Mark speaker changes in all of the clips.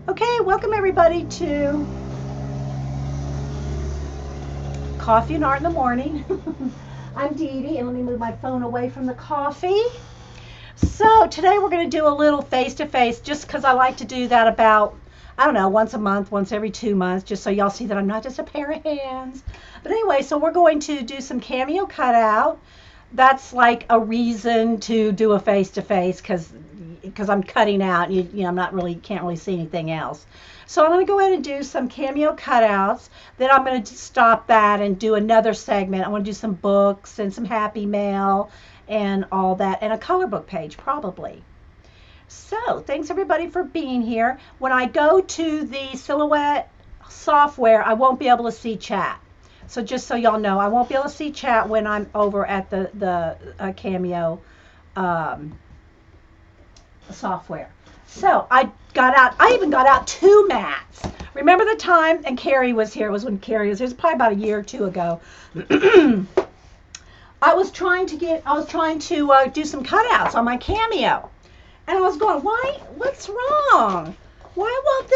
Speaker 1: Okay, welcome everybody to Coffee and Art in the Morning. I'm Dee Dee, and let me move my phone away from the coffee. So today we're going to do a little face-to-face just because I like to do that about, I don't know, once a month, once every 2 months, just so y'all see that I'm not just a pair of hands. But anyway, so we're going to do some Cameo cutout. That's like a reason to do a face-to-face because I'm cutting out. I'm not really can't really see anything else. So I'm going to go ahead and do some Cameo cutouts. Then I'm going to stop that and do another segment. I want to do some books and some happy mail and all that, and a color book page probably. So thanks everybody for being here. When I go to the Silhouette software, I won't be able to see chat. So just so y'all know, I won't be able to see chat when I'm over at the Cameo um, software. So I even got out two mats. Remember the time, and Carrie was here, it was when Carrie was here, it was probably about a year or two ago. I was trying to do some cutouts on my Cameo. And I was going, what's wrong? Why won't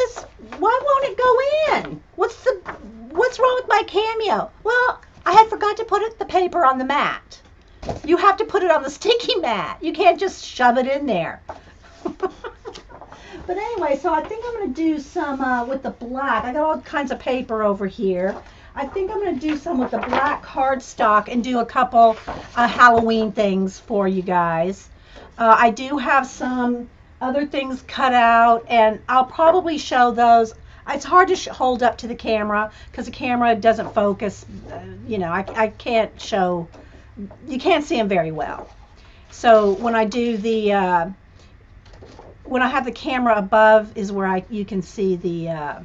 Speaker 1: it go in? What's wrong with my Cameo? Well, I had forgot to put the paper on the mat. You have to put it on the sticky mat. You can't just shove it in there. But anyway, so I think I'm going to do some with the black. I got all kinds of paper over here. I think I'm going to do some with the black cardstock and do a couple Halloween things for you guys. I do have some other things cut out, and I'll probably show those. It's hard to hold up to the camera because the camera doesn't focus. I can't show. You can't see them very well. So when I do when I have the camera above is where you can see the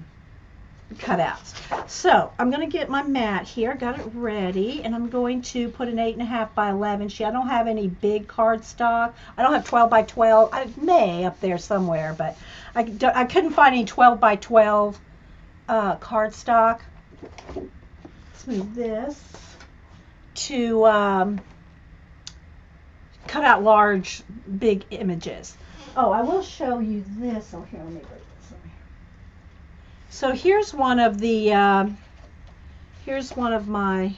Speaker 1: cutouts. So I'm going to get my mat here, got it ready, and I'm going to put an 8.5 by 11 sheet. I don't have any big cardstock. I don't have 12 by 12. I may up there somewhere, but I couldn't find any 12 by 12 cardstock. Let's move this to cut out large, big images. Oh, I will show you this. Oh, here, let me break this over here. So here's one of my,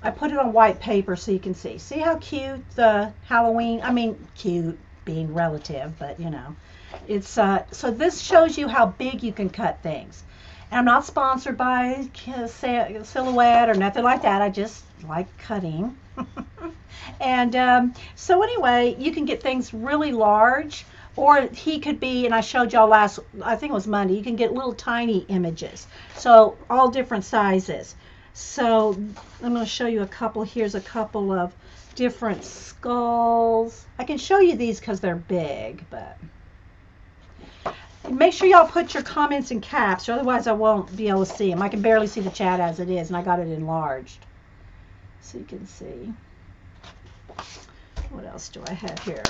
Speaker 1: I put it on white paper so you can see. See how cute the Halloween, cute being relative, but it's, so this shows you how big you can cut things. And I'm not sponsored by Silhouette or nothing like that. I just like cutting. And so anyway, you can get things really large, or he could be, and I showed y'all I think it was Monday, you can get little tiny images. So all different sizes. So I'm going to show you a couple. Here's a couple of different skulls. I can show you these because they're big, but make sure y'all put your comments in caps, or otherwise I won't be able to see them. I can barely see the chat as it is, and I got it enlarged so you can see. What else do I have here?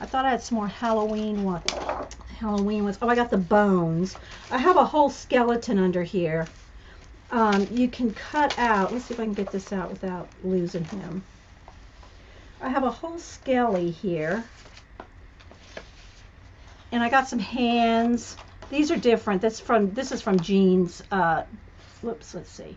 Speaker 1: I thought I had some more Halloween ones. Oh, I got the bones. I have a whole skeleton under here. You can cut out. Let's see if I can get this out without losing him. I have a whole skelly here. And I got some hands. These are different. This is from Jean's. Whoops, let's see.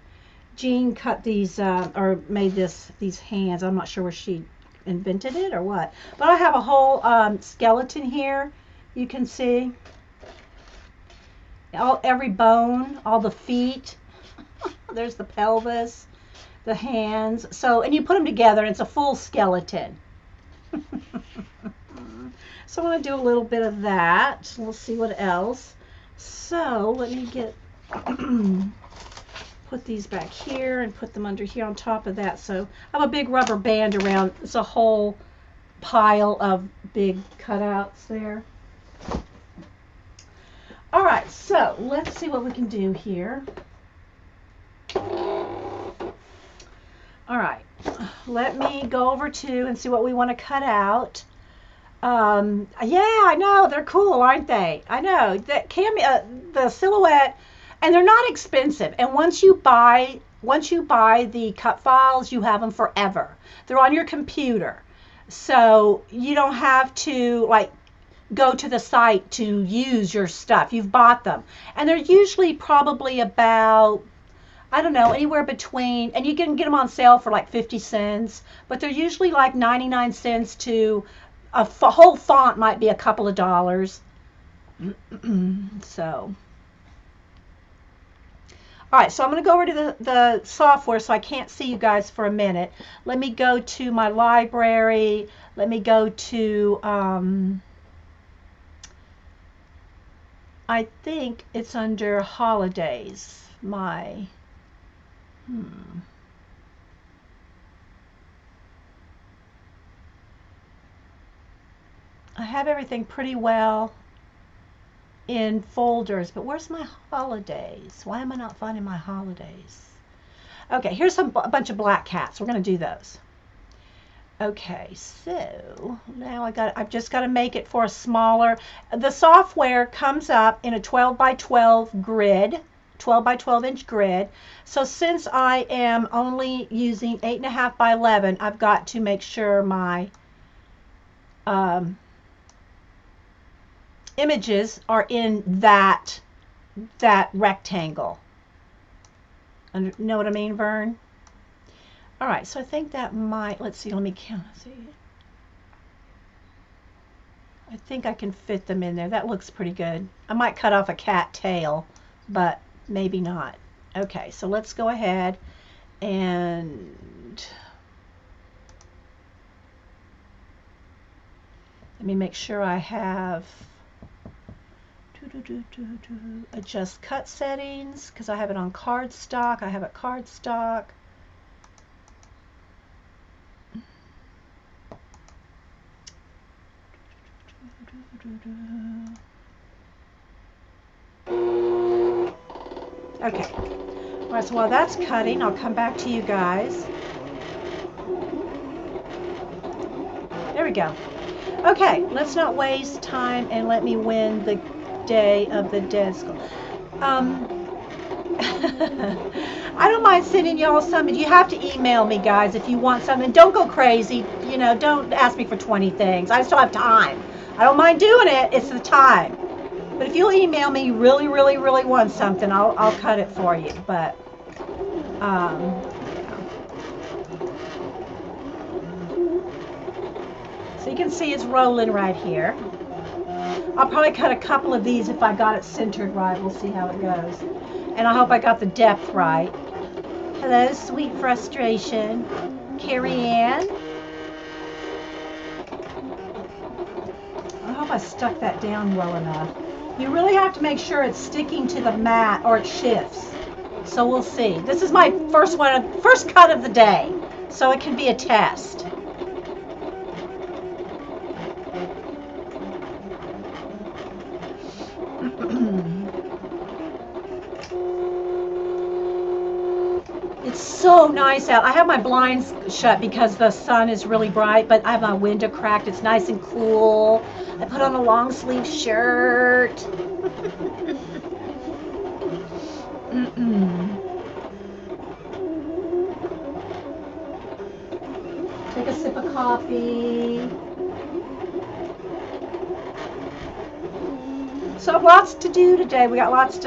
Speaker 1: Jean cut these or made these hands. I'm not sure where she invented it or what. But I have a whole skeleton here. You can see every bone, all the feet. There's the pelvis, the hands. So, and you put them together, and it's a full skeleton. So I'm going to do a little bit of that. We'll see what else. So let me get put these back here and put them under here on top of that. So I have a big rubber band around. It's a whole pile of big cutouts there. All right, so let's see what we can do here. All right, let me go over to and see what we want to cut out. Yeah, I know, they're cool, aren't they? I know that the Silhouette, and they're not expensive. And once you buy the cut files, you have them forever. They're on your computer, so you don't have to go to the site to use your stuff. You've bought them. And they're usually probably about, I don't know, anywhere between, and you can get them on sale for like 50 cents, but they're usually like 99 cents to a whole font might be a couple of dollars. So, all right, so I'm going to go over to the software, so I can't see you guys for a minute. Let me go to my library. Let me go to, I think it's under holidays. I have everything pretty well in folders, but where's my holidays? Why am I not finding my holidays? Okay, here's a bunch of black cats. We're going to do those. Okay, so now I've just got to make it for a smaller. The software comes up in a 12 by 12 grid, 12 by 12 inch grid. So since I am only using 8.5 by 11, I've got to make sure my images are in that rectangle. Know what I mean, Vern? All right, so I think that might, let's see, let me count. See, I think I can fit them in there. That looks pretty good. I might cut off a cat tail, but maybe not. Okay, so let's go ahead and let me make sure I have adjust cut settings, because I have it on cardstock. I have it cardstock. Okay. All right, so while that's cutting, I'll come back to you guys. There we go. Okay, let's not waste time and let me win the Day of the Dead Skull. I don't mind sending y'all something. You have to email me, guys, if you want something. Don't go crazy. You know, don't ask me for 20 things. I still have time. I don't mind doing it. It's the time. But if you'll email me, you really, really, really want something, I'll cut it for you. But, so you can see it's rolling right here. I'll probably cut a couple of these if I got it centered right. We'll see how it goes. And I hope I got the depth right. Hello, sweet frustration. Carrie Ann. I hope I stuck that down well enough. You really have to make sure it's sticking to the mat or it shifts. So we'll see. This is my first cut of the day. So it can be a test. It's so nice out. I have my blinds shut because the sun is really bright, but I have my window cracked. It's nice and cool. I put on a long sleeve shirt. Take a sip of coffee. So lots to do today. We got lots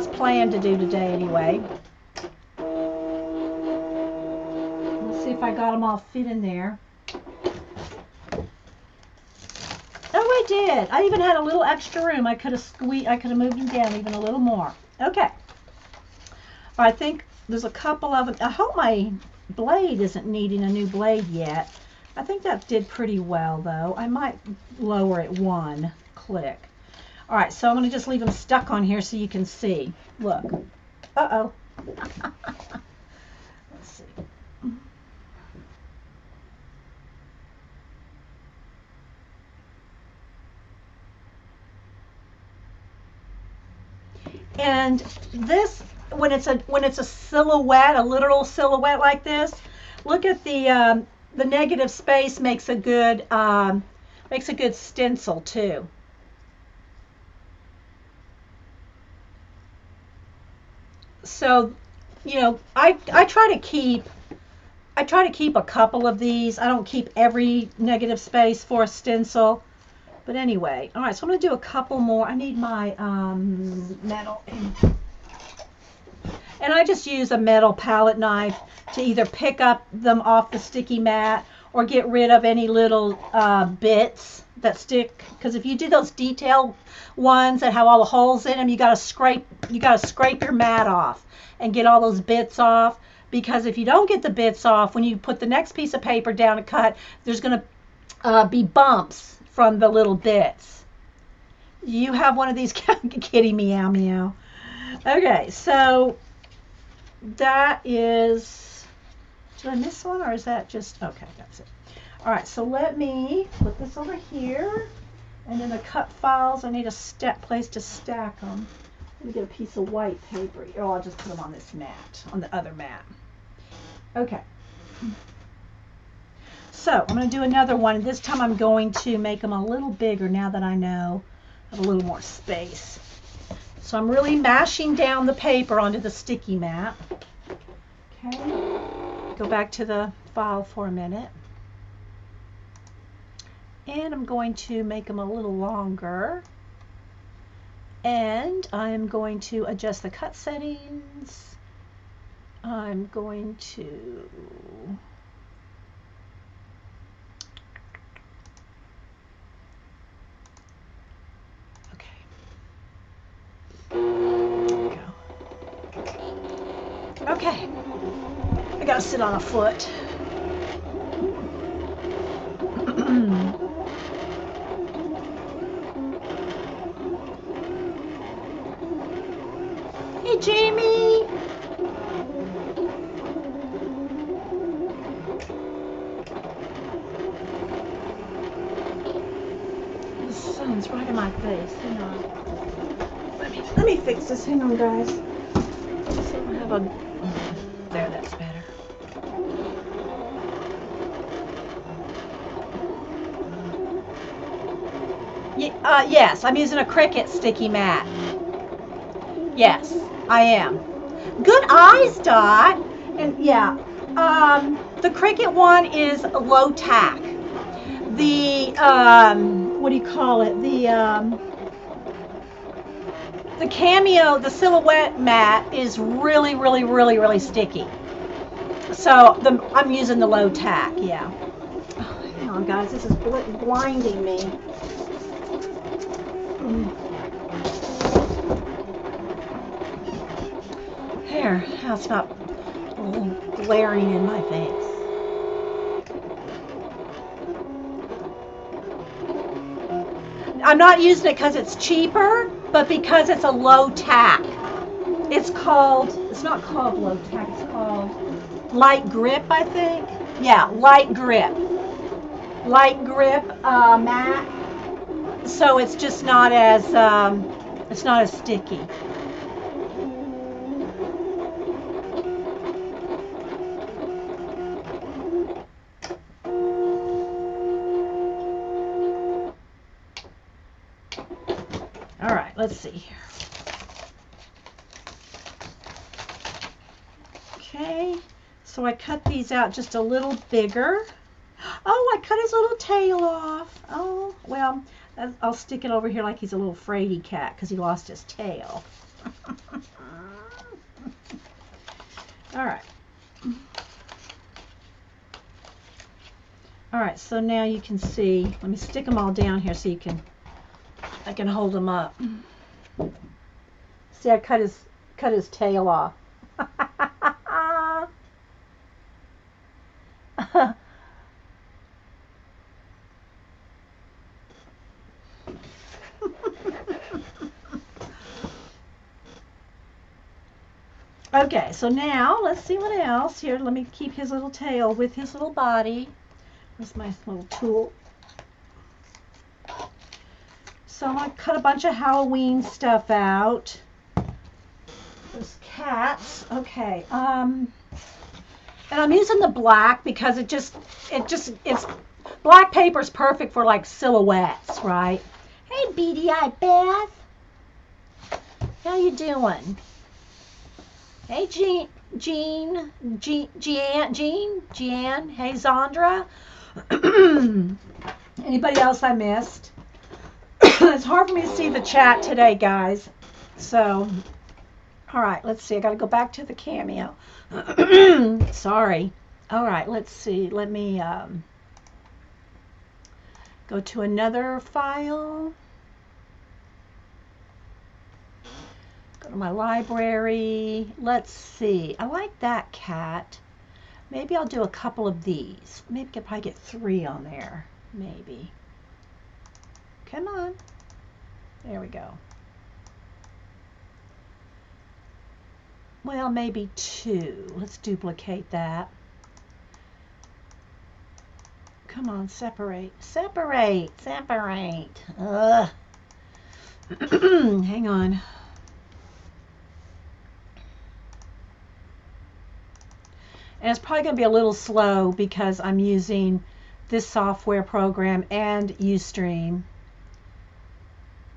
Speaker 1: planned to do today anyway. See if I got them all fit in there. Oh, I did. I even had a little extra room. I could have moved them down even a little more. Okay. I think there's a couple of them. I hope my blade isn't needing a new blade yet. I think that did pretty well, though. I might lower it one click. All right, so I'm going to just leave them stuck on here so you can see. Look. Uh-oh. Let's see. And this, when it's a silhouette, a literal silhouette like this, look at the negative space makes a good stencil too. So, you know, I try to keep a couple of these. I don't keep every negative space for a stencil. But anyway, all right, so I'm going to do a couple more. I need my metal. And I just use a metal palette knife to either pick up them off the sticky mat or get rid of any little bits that stick. Because if you do those detail ones that have all the holes in them, you gotta scrape your mat off and get all those bits off. Because if you don't get the bits off, when you put the next piece of paper down to cut, there's gonna be bumps from the little bits. You have one of these kitty meow meow. Okay, so that is, did I miss one or is that just, okay, that's it. All right, so let me put this over here, and then the cut files, I need a place to stack them. Let me get a piece of white paper. Oh, I'll just put them on this mat, on the other mat. Okay. So I'm going to do another one. This time I'm going to make them a little bigger now that I know I have a little more space. So I'm really mashing down the paper onto the sticky mat. Okay. Go back to the file for a minute. And I'm going to make them a little longer. And I'm going to adjust the cut settings. I'm going to okay, I gotta sit on a foot. Hey, Jamie. The sun's right in my face. Hang on. Let me fix this. Hang on, guys. So I have a. There, that's better. Yes, I'm using a Cricut sticky mat. Yes, I am. Good eyes, Dot. And yeah, the Cricut one is low tack. The what do you call it? The Cameo, the silhouette mat is really, really, really, really sticky. So I'm using the low tack. Yeah. Oh, hang on, guys. This is blinding me. There, now it's not glaring in my face. I'm not using it because it's cheaper, but because it's a low tack. It's not called low tack, it's called light grip, I think. Yeah, light grip. Light grip mat. So it's just not as sticky. All right, let's see here. Okay, so I cut these out just a little bigger. Oh, I cut his little tail off. Oh, well, I'll stick it over here like he's a little fraidy cat because he lost his tail. All right. All right, so now you can see. Let me stick them all down here so I can hold them up. See, I cut his tail off. Okay, so now let's see what else. Here, let me keep his little tail with his little body. Where's my little tool? So I'm going to cut a bunch of Halloween stuff out. There's cats. Okay. And I'm using the black because it's black paper is perfect for like silhouettes, right? Hey, Beady Eye Beth. How you doing? Hey, Jean. Hey, Zandra. Anybody else I missed? It's hard for me to see the chat today, guys. So, all right, let's see. I got to go back to the Cameo. Sorry. All right, let's see. Let me go to another file. Go to my library. Let's see. I like that cat. Maybe I'll do a couple of these. Maybe I could probably get 3 on there. Maybe. Come on. There we go. Well, maybe 2. Let's duplicate that. Come on, separate. Separate. Separate. Ugh. Hang on. And it's probably going to be a little slow because I'm using this software program and Ustream.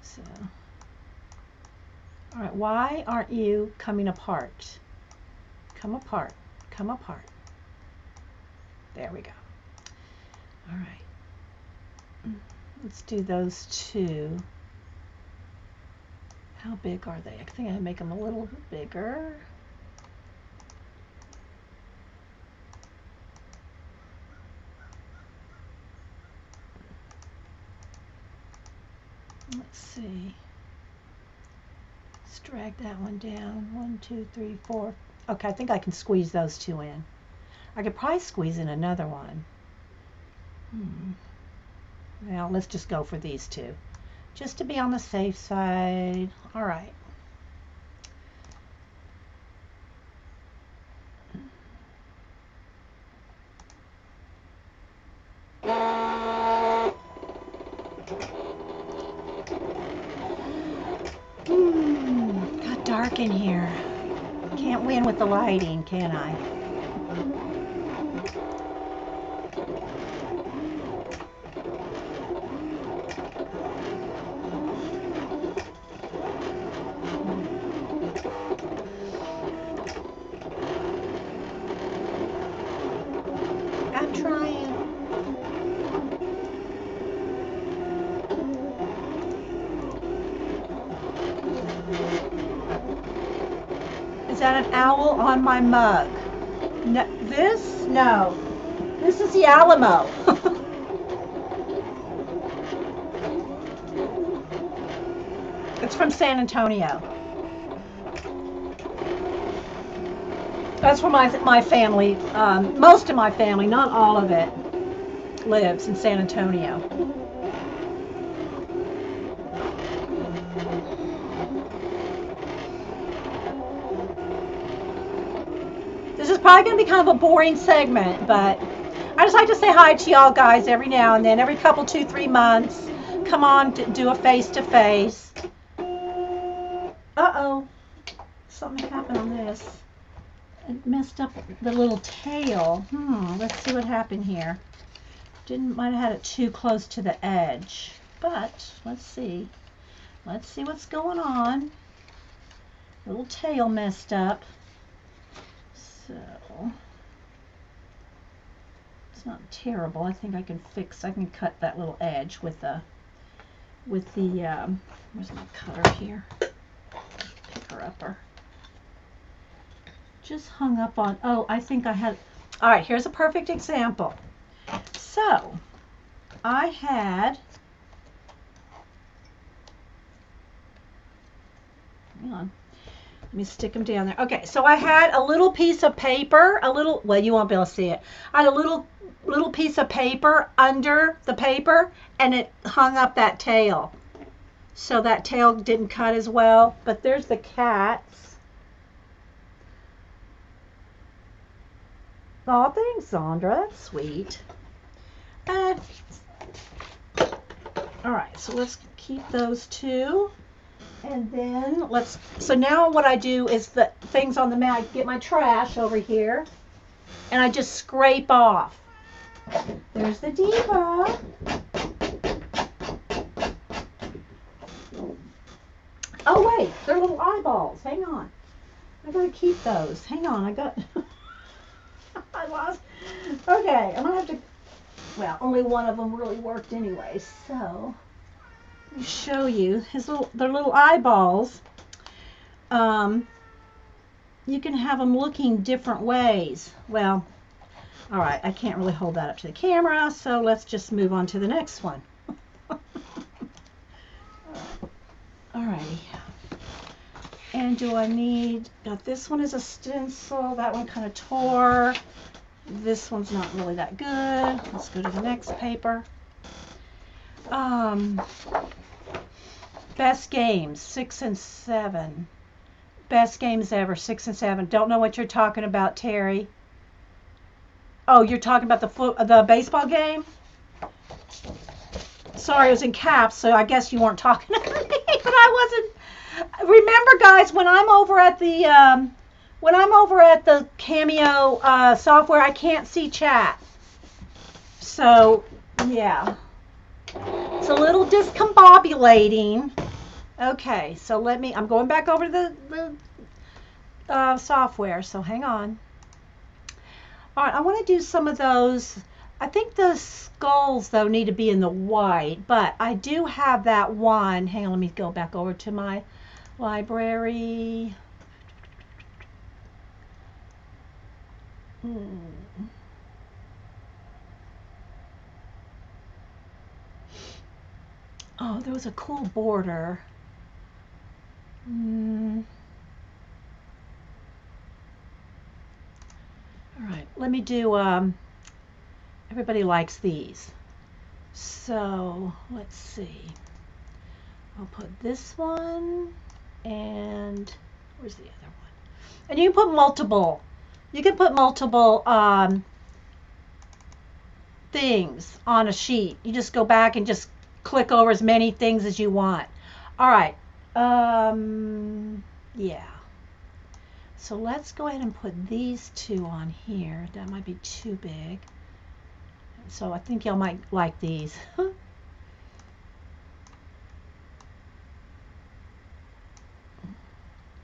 Speaker 1: So, all right, why aren't you coming apart? Come apart. Come apart. There we go. All right. Let's do those 2. How big are they? I think I make them a little bigger. Let's see. Let's drag that one down. 1, 2, 3, 4. Okay, I think I can squeeze those 2 in. I could probably squeeze in another one. Well, let's just go for these 2. Just to be on the safe side. All right. Got dark in here. Can't win with the lighting, can I? I'm trying. Is that an owl on my mug? No, this? No. This is the Alamo. It's from San Antonio. That's where my family, most of my family, not all of it, lives in San Antonio. This is probably going to be kind of a boring segment, but I just like to say hi to y'all guys every now and then, every couple, 2, 3 months. Come on, do a face-to-face. Uh-oh. Something happened on this. It messed up the little tail. Let's see what happened here. Might have had it too close to the edge. But, let's see. Let's see what's going on. Little tail messed up. So, it's not terrible. I think I can cut that little edge with the, where's my cutter here? Picker upper. Just hung up on, oh, I think I had, all right, here's a perfect example. So, I had, hang on, let me stick them down there. Okay, so I had a little piece of paper, well, you won't be able to see it. I had a little piece of paper under the paper, and it hung up that tail. So that tail didn't cut as well, but there's the cats. Oh, thanks, Sandra. That's sweet. All right, so let's keep those 2. And then so now what I do is the things on the mat, I get my trash over here, and I just scrape off. There's the diva. Oh, wait, they're little eyeballs. Hang on. I gotta keep those. Hang on, I lost. Okay, I'm gonna have to, well, only one of them really worked anyway, so Let me show you their little eyeballs. You can have them looking different ways. Well, all right, I can't really hold that up to the camera, so let's just move on to the next one. Alrighty. And do I need, this one is a stencil, that one kind of tore. This one's not really that good. Let's go to the next paper. Best games, 6 and 7. Best games ever, 6 and 7. Don't know what you're talking about, Terry. Oh, you're talking about the baseball game? Sorry, it was in caps, so I guess you weren't talking to me, but I wasn't. Remember, guys, when I'm over at the Cameo software, I can't see chat. So, yeah. It's a little discombobulating. Okay, so I'm going back over to the software, so hang on. All right, I want to do some of those. I think the skulls, though, need to be in the white, but I do have that one. Hang on, let me go back over to my library. Oh, there was a cool border. All right, let me do, everybody likes these. So, let's see. I'll put this one, and where's the other one? And you can put multiple. You can put multiple things on a sheet. You just go back and just click over as many things as you want. All right. Yeah. So let's go ahead and put these two on here. That might be too big. So I think y'all might like these.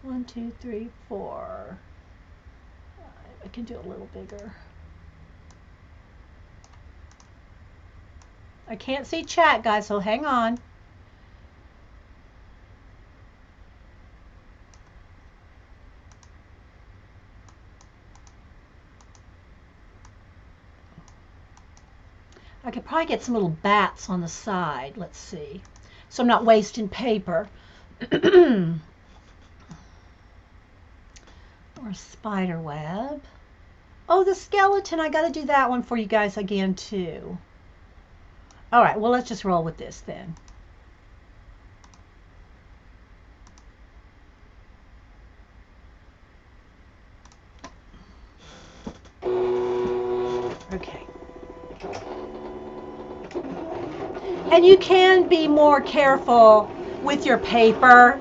Speaker 1: 1, 2, 3, 4. I can do a little bigger. I can't see chat, guys, so hang on. I could probably get some little bats on the side. Let's see. So I'm not wasting paper. Or a spider web. Oh, the skeleton. I got to do that one for you guys again, too. All right, well, let's just roll with this then. Okay. And you can be more careful with your paper,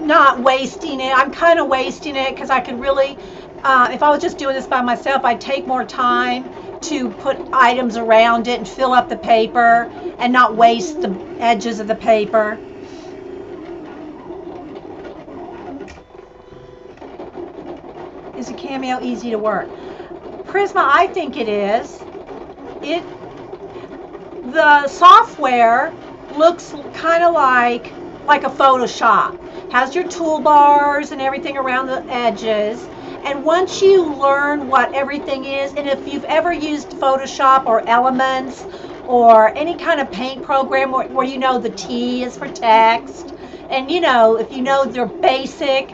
Speaker 1: not wasting it. I'm kind of wasting it because I could really, if I was just doing this by myself, I'd take more time to put items around it and fill up the paper and not waste the edges of the paper. Is a Cameo easy to work? Prisma, I think it is. The software looks kind of like a Photoshop. Has your toolbars and everything around the edges. And once you learn what everything is, and if you've ever used Photoshop or Elements or any kind of paint program where you know the T is for text, and you know, if you know your basic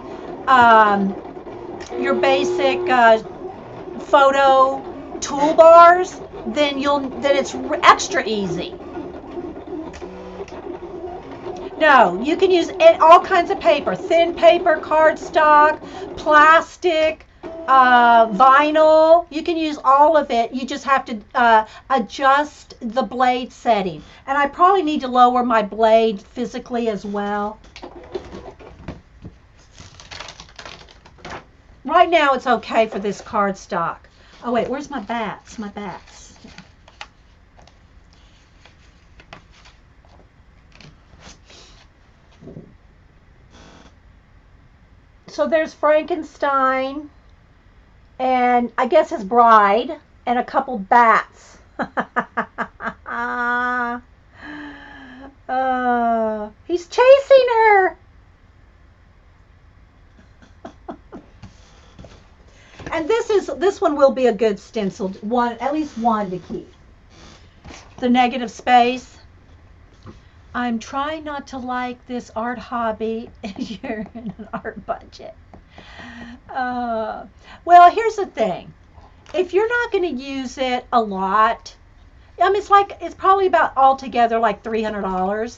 Speaker 1: photo toolbars, then it's extra easy. No, you can use all kinds of paper, thin paper, cardstock, plastic, vinyl. You can use all of it. You just have to adjust the blade setting. And I probably need to lower my blade physically as well. Right now it's okay for this cardstock. Oh wait, where's my bats? My bats. So there's Frankenstein, and I guess his bride, and a couple bats. He's chasing her. And this one will be a good stencil, one, at least one to keep. The negative space. I'm trying not to like this art hobby if you're in an art budget. Well, here's the thing. If you're not going to use it a lot, I mean, it's probably about altogether like $300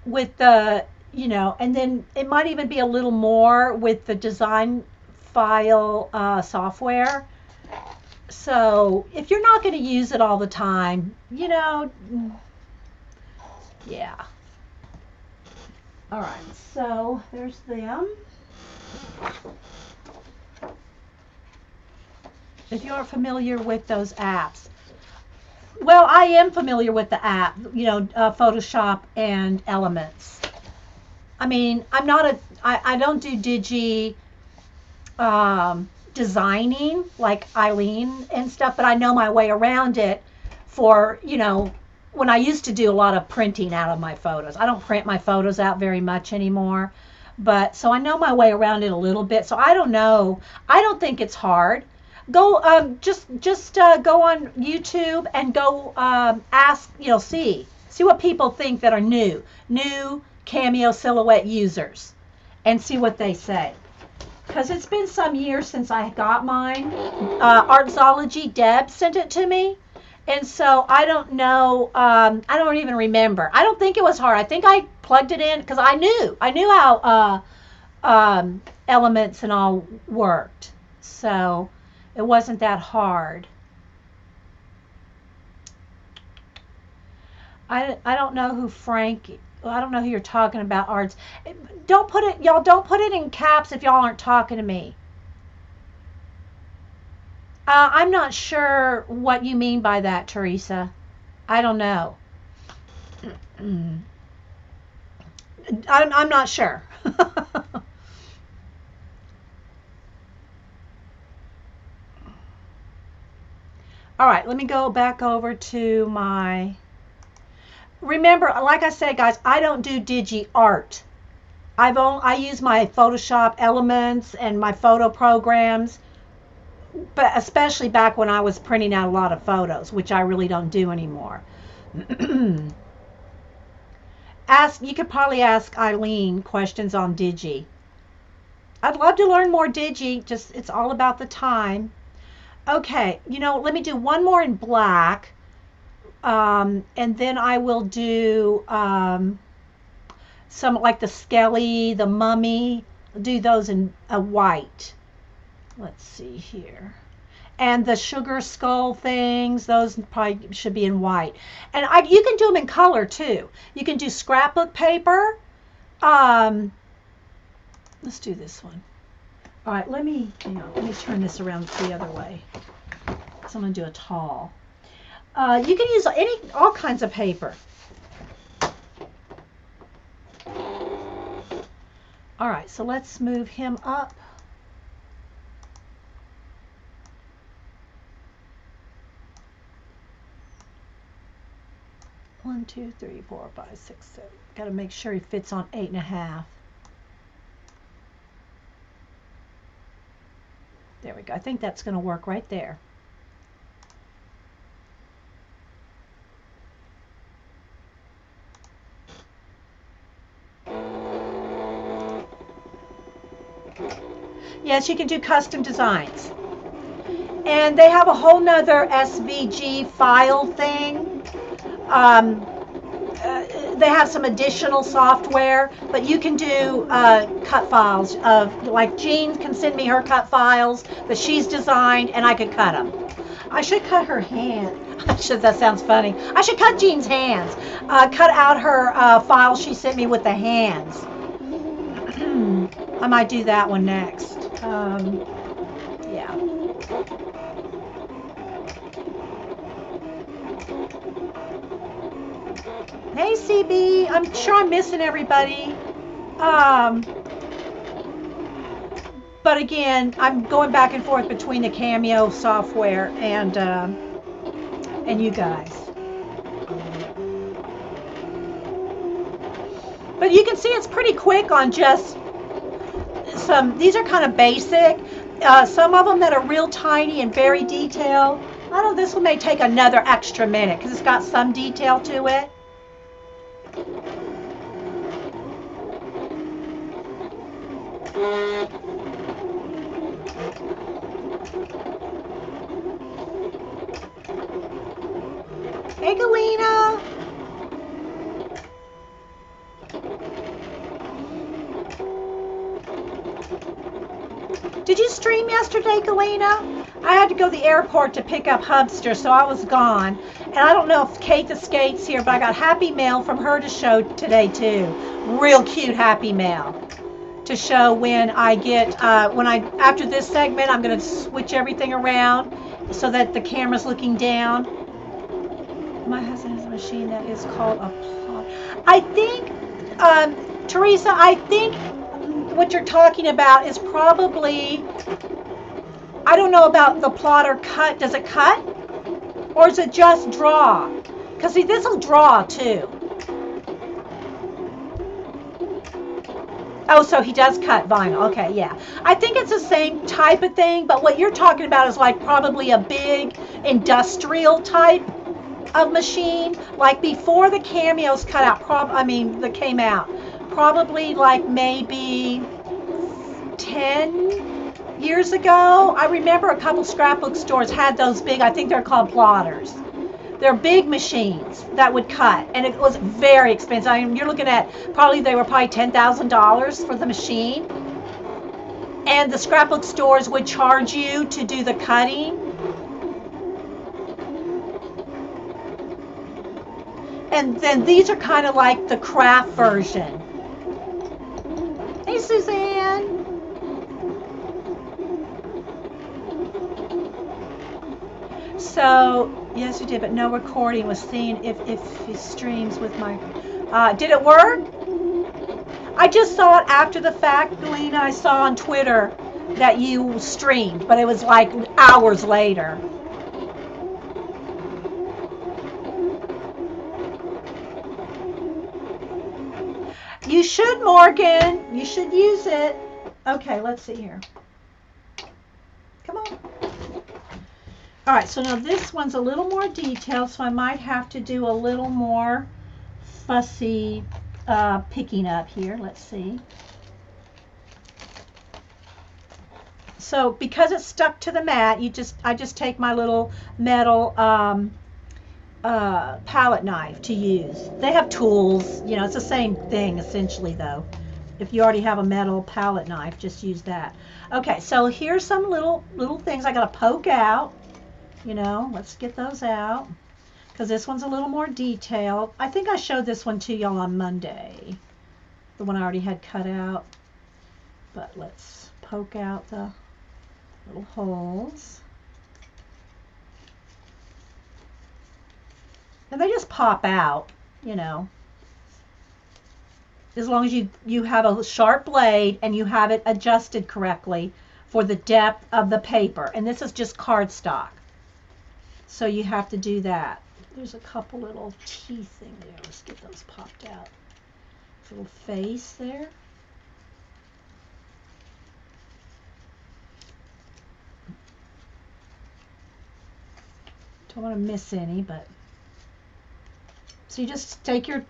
Speaker 1: with the, and then it might even be a little more with the design file software. So if you're not going to use it all the time, yeah. All right, so there's them. If you aren't familiar with those apps, well, I am familiar with the app, Photoshop and Elements. I mean, I don't do designing like Eileen and stuff, but I know my way around it for, when I used to do a lot of printing out of my photos. I don't print my photos out very much anymore, but so I know my way around it a little bit. So I don't know. I don't think it's hard. Go just go on YouTube and go ask, see what people think that are new Cameo Silhouette users, and see what they say. Because it's been some years since I got mine. Artsology Deb sent it to me, and so I don't know. I don't even remember. I don't think it was hard. I think I plugged it in because I knew how Elements and all worked. So it wasn't that hard. I don't know who Frank. I don't know who you're talking about, Arts. Don't put it in caps if y'all aren't talking to me. I'm not sure what you mean by that, Teresa. I don't know. I'm not sure. All right, let me go back over to my... Remember, like I said, guys, I don't do digi art. I use my Photoshop Elements and my photo programs, but especially back when I was printing out a lot of photos, which I really don't do anymore. You could probably ask Eileen questions on digi. I'd love to learn more digi, just it's all about the time. Okay, let me do one more in black. And then I will do some like the Skelly, the Mummy, do those in a white. Let's see here. And the Sugar Skull things, those probably should be in white. And you can do them in color too. You can do scrapbook paper. Let's do this one. All right, let me turn this around the other way. So I'm going to do a tall. You can use all kinds of paper. All right, so let's move him up. One, two, three, 4, 5, 6, 7. Got to make sure he fits on 8.5. There we go. I think that's going to work right there. Yes, you can do custom designs. And they have a whole nother SVG file thing. They have some additional software, but you can do cut files of, like Jean can send me her cut files that she's designed, and I could cut them. I should cut her hand. That sounds funny. I should cut Jean's hands. Cut out her file she sent me with the hands. I might do that one next. Yeah. Hey, CB. I'm sure I'm missing everybody. But again, I'm going back and forth between the Cameo software and you guys. But you can see it's pretty quick on just some. These are kind of basic. Some of them that are real tiny and very detailed. I don't know, this one may take another extra minute because it's got some detail to it. Hey, Galena. Did you stream yesterday, Galena? I had to go to the airport to pick up Hubster, so I was gone. And I don't know if Kate the Skate's here, but I got happy mail from her to show today, too. Real cute happy mail to show when I get, after this segment, I'm going to switch everything around so that the camera's looking down. My husband has a machine that is called a plot. I think, Teresa, I think what you're talking about is probably, I don't know about the plotter cut. Does it cut? Or is it just draw? Because see, this will draw too. Oh, so he does cut vinyl. Okay, yeah. I think it's the same type of thing, but what you're talking about is like probably a big industrial type of machine. Like before the Cameos cut out, that came out, probably like maybe 10 years ago. I remember a couple scrapbook stores had those big, I think they're called plotters. They're big machines that would cut, and it was very expensive. I mean, you're looking at they were probably $10,000 for the machine. And the scrapbook stores would charge you to do the cutting. And then these are kind of like the craft version. Hey, Suzanne. So, yes, you did, but no recording was seen if he streams with my... did it work? I just saw it after the fact, Galena. I saw on Twitter that you streamed, but it was like hours later. You should, Morgan. You should use it. Okay, let's see here. Come on. All right, so now this one's a little more detailed, so I might have to do a little more fussy picking up here. Let's see. So because it's stuck to the mat, I just take my little metal palette knife to use. They have tools, it's the same thing essentially though. If you already have a metal palette knife, just use that. Okay, so here's some little things I gotta poke out. Let's get those out because this one's a little more detailed. I think I showed this one to y'all on Monday, the one I already had cut out. But let's poke out the little holes. And they just pop out, as long as you have a sharp blade and you have it adjusted correctly for the depth of the paper. And this is just cardstock. So you have to do that. There's a couple little teeth in there. Let's get those popped out. Little face there. Don't want to miss any, but so you just take your,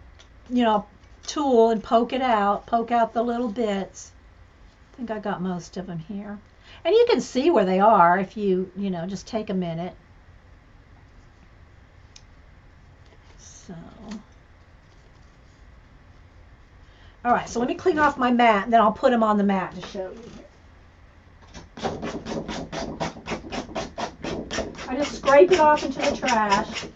Speaker 1: tool and poke out the little bits. I think I got most of them here. And you can see where they are if you, just take a minute. So, all right, so let me clean off my mat, and then I'll put them on the mat to show you here. I just scrape it off into the trash.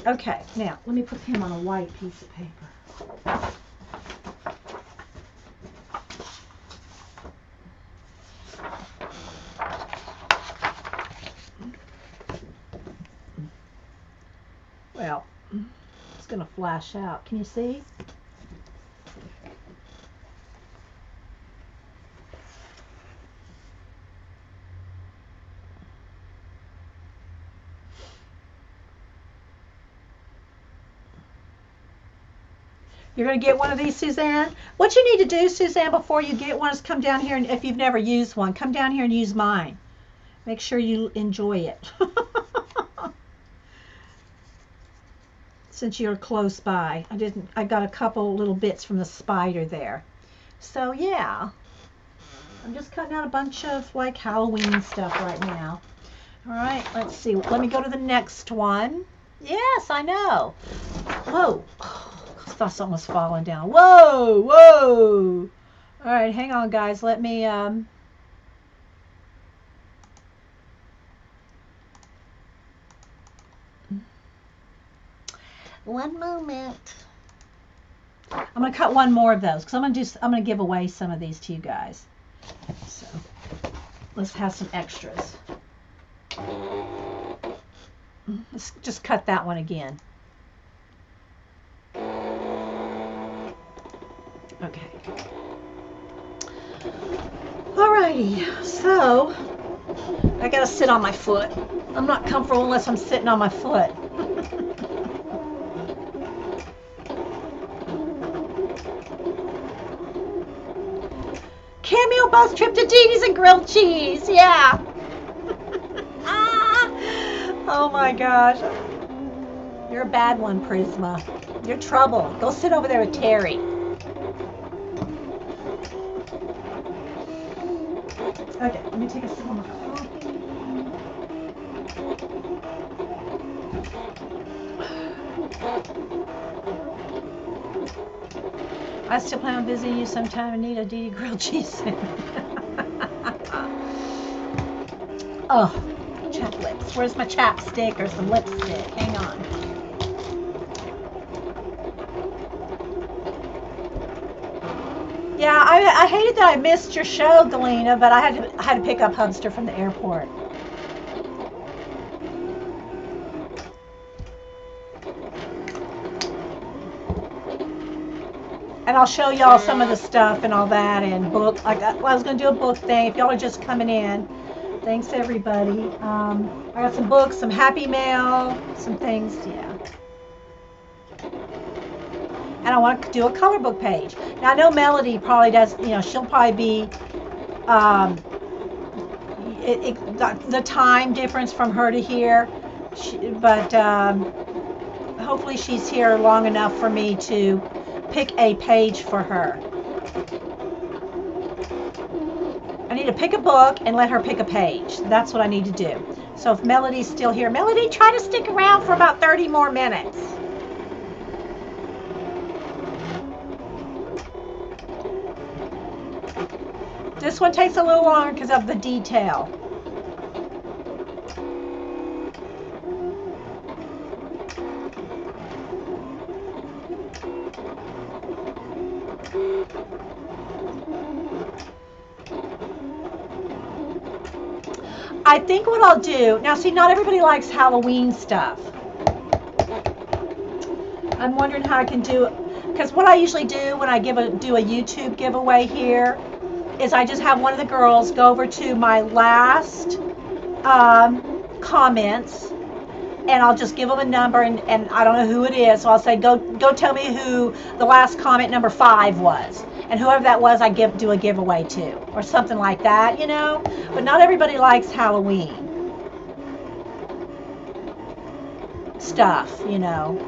Speaker 1: Okay, now let me put him on a white piece of paper. Well, it's going to flash out. Can you see? You're going to get one of these, Suzanne? What you need to do, Suzanne, before you get one is come down here, and if you've never used one, come down here and use mine. Make sure you enjoy it. Since you're close by. I got a couple little bits from the spider there. So yeah. I'm just cutting out a bunch of like Halloween stuff right now. All right, let's see. Let me go to the next one. Yes, I know. Whoa. I thought something was falling down. Whoa, whoa. All right, hang on, guys. Let me, one moment. I'm going to cut one more of those because I'm going to give away some of these to you guys. So, let's have some extras. Let's just cut that one again. Okay. Alrighty, so I gotta sit on my foot. I'm not comfortable unless I'm sitting on my foot. Cameo bus trip to Dee Dee's and grilled cheese, yeah. Oh my gosh. You're a bad one, Prisma. You're trouble. Go sit over there with Terry. Okay, let me take a sip of my coffee. I still plan on visiting you sometime and need a Dee Dee grilled cheese. Oh, chapped lips. Where's my chapstick or some lipstick? Hang on. Yeah, I hated that I missed your show, Galena, but I had to pick up Hubster from the airport. And I'll show y'all some of the stuff and all that, and book. I was going to do a book thing. If y'all are just coming in, thanks everybody. I got some books, some happy mail, some things. Yeah. And I want to do a color book page. Now I know Melody probably does. You know, she'll probably be. The time difference from her to here, but hopefully she's here long enough for me to pick a page for her. I need to pick a book and let her pick a page. That's what I need to do. So if Melody's still here, Melody, try to stick around for about 30 more minutes. This one takes a little longer because of the detail. I think what I'll do, now see, not everybody likes Halloween stuff. I'm wondering how I can do it, because what I usually do when I do a YouTube giveaway here is I just have one of the girls go over to my last comments, and I'll just give them a number, and I don't know who it is, so I'll say, go tell me who the last comment number 5 was. And whoever that was, I do a giveaway to, or something like that, you know. But not everybody likes Halloween stuff, you know.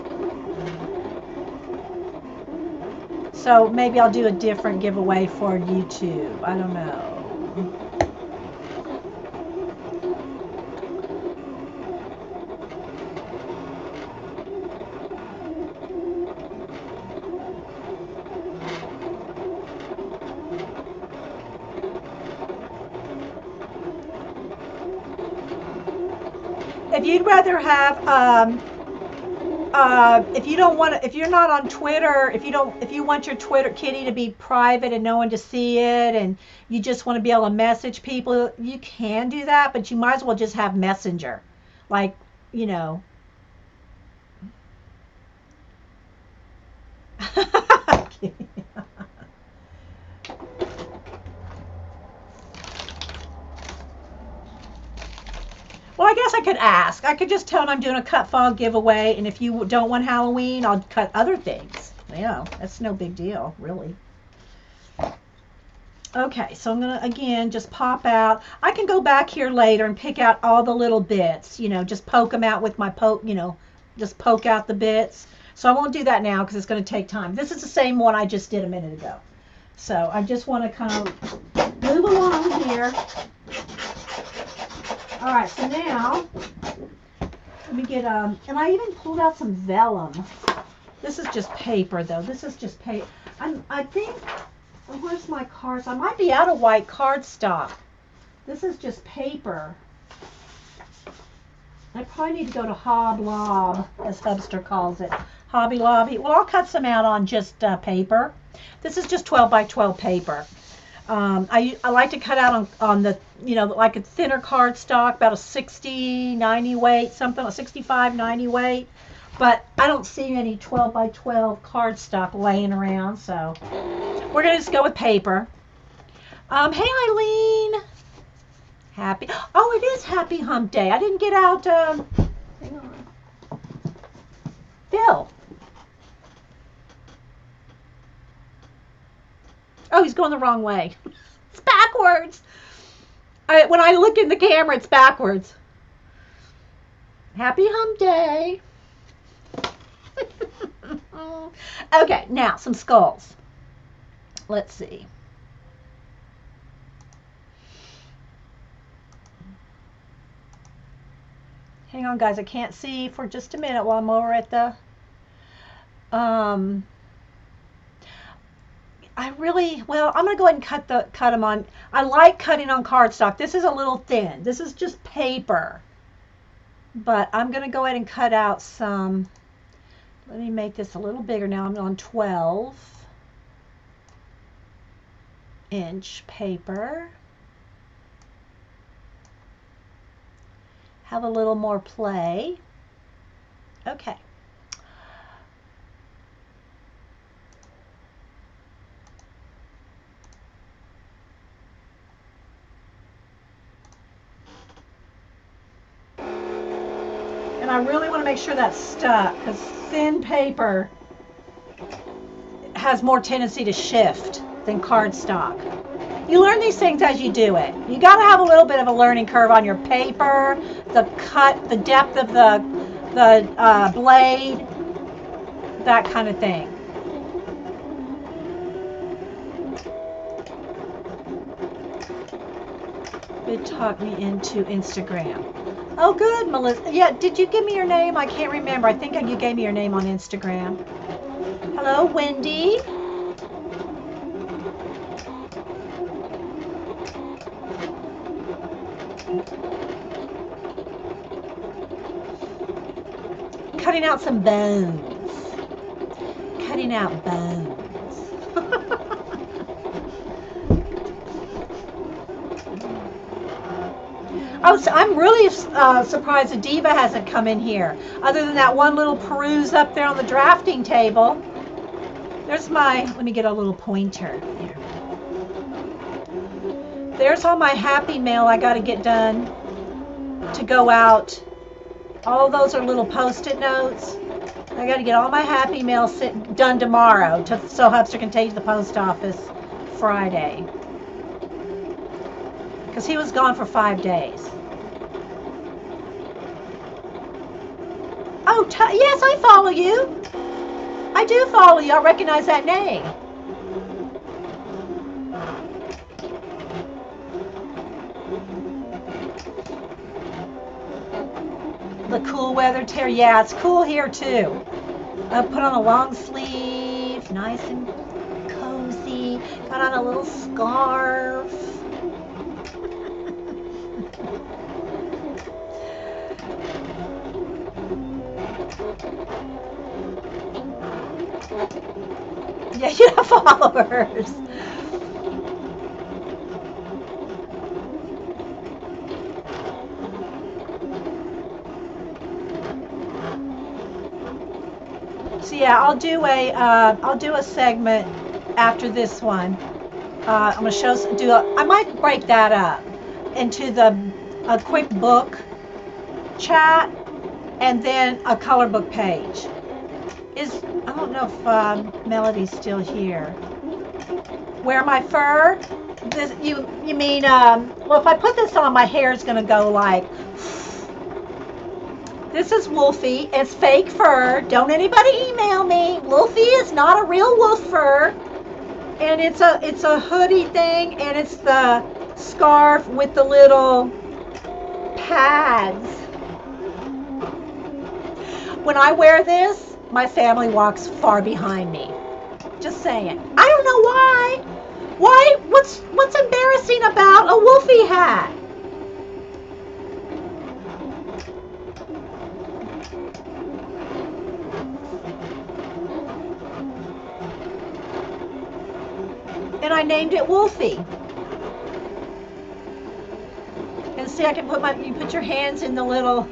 Speaker 1: So maybe I'll do a different giveaway for YouTube. I don't know. If you'd rather have, if you don't want to, if you're not on Twitter, if you want your Twitter kitty to be private and no one to see it, and you just want to be able to message people, you can do that, but you might as well just have Messenger, like, you know. Well, I guess I could ask. I could just tell them I'm doing a cut fog giveaway, and if you don't want Halloween, I'll cut other things. Yeah, that's no big deal, really. Okay, so I'm going to, again, just pop out. I can go back here later and pick out all the little bits, just poke them out with my just poke out the bits. So I won't do that now because it's going to take time. This is the same one I just did a minute ago. So I just want to kind of move along here. All right, so now let me get, and I even pulled out some vellum. This is just paper, though. This is just paper. I think, where's my cards? I might be out of white cardstock. This is just paper. I probably need to go to Hob Lob, as Hubster calls it. Hobby Lobby. Well, I'll cut some out on just paper. This is just 12 by 12 paper. I like to cut out on the, like a thinner cardstock, about a 60, 90 weight, something like 65, 90 weight. But I don't see any 12 by 12 cardstock laying around, so we're going to just go with paper. Hey, Eileen. Oh, it is Happy Hump Day. I didn't get out, hang on. Bill. Oh, he's going the wrong way. It's backwards. When I look in the camera, it's backwards. Happy Hump Day. Okay, now some skulls. Let's see. Hang on, guys. I can't see for just a minute while I'm over at the... I'm going to go ahead and cut them on. I like cutting on cardstock. This is a little thin. This is just paper. But I'm going to go ahead and cut out some. Let me make this a little bigger now. I'm on 12-inch paper. Have a little more play. Okay. And I really want to make sure that's stuck because thin paper has more tendency to shift than cardstock. You learn these things as you do it. You got to have a little bit of a learning curve on your paper, the cut, the depth of the blade, that kind of thing. It talked me into Instagram. Oh, good, Melissa. Yeah, did you give me your name? I can't remember. I think you gave me your name on Instagram. Hello, Wendy. Cutting out some bones. Cutting out bones. I'm really surprised that Diva hasn't come in here. Other than that one little peruse up there on the drafting table. There's let me get a little pointer here. There's all my happy mail I got to get done to go out. All those are little post-it notes. I got to get all my happy mail done tomorrow so Hubster can take to the post office Friday. Because he was gone for 5 days. Oh, yes, I follow you. I do follow you. I recognize that name. The cool weather tear. Yeah, it's cool here too. I put on a long sleeve, nice and cozy. Got on a little scarf. Yeah, you have followers. So yeah, I'll do a segment after this one. I'm gonna I might break that up into a quick book chat and then a color book page. I don't know if Melody's still here. Wear my fur? You mean, well, if I put this on, my hair's going to go like, this is Wolfie. It's fake fur. Don't anybody email me. Wolfie is not a real wolf fur. And it's a hoodie thing, and it's the scarf with the little pads. When I wear this, my family walks far behind me. Just saying. I don't know why. Why? What's embarrassing about a Wolfie hat? And I named it Wolfie. And see, I can you put your hands in the little.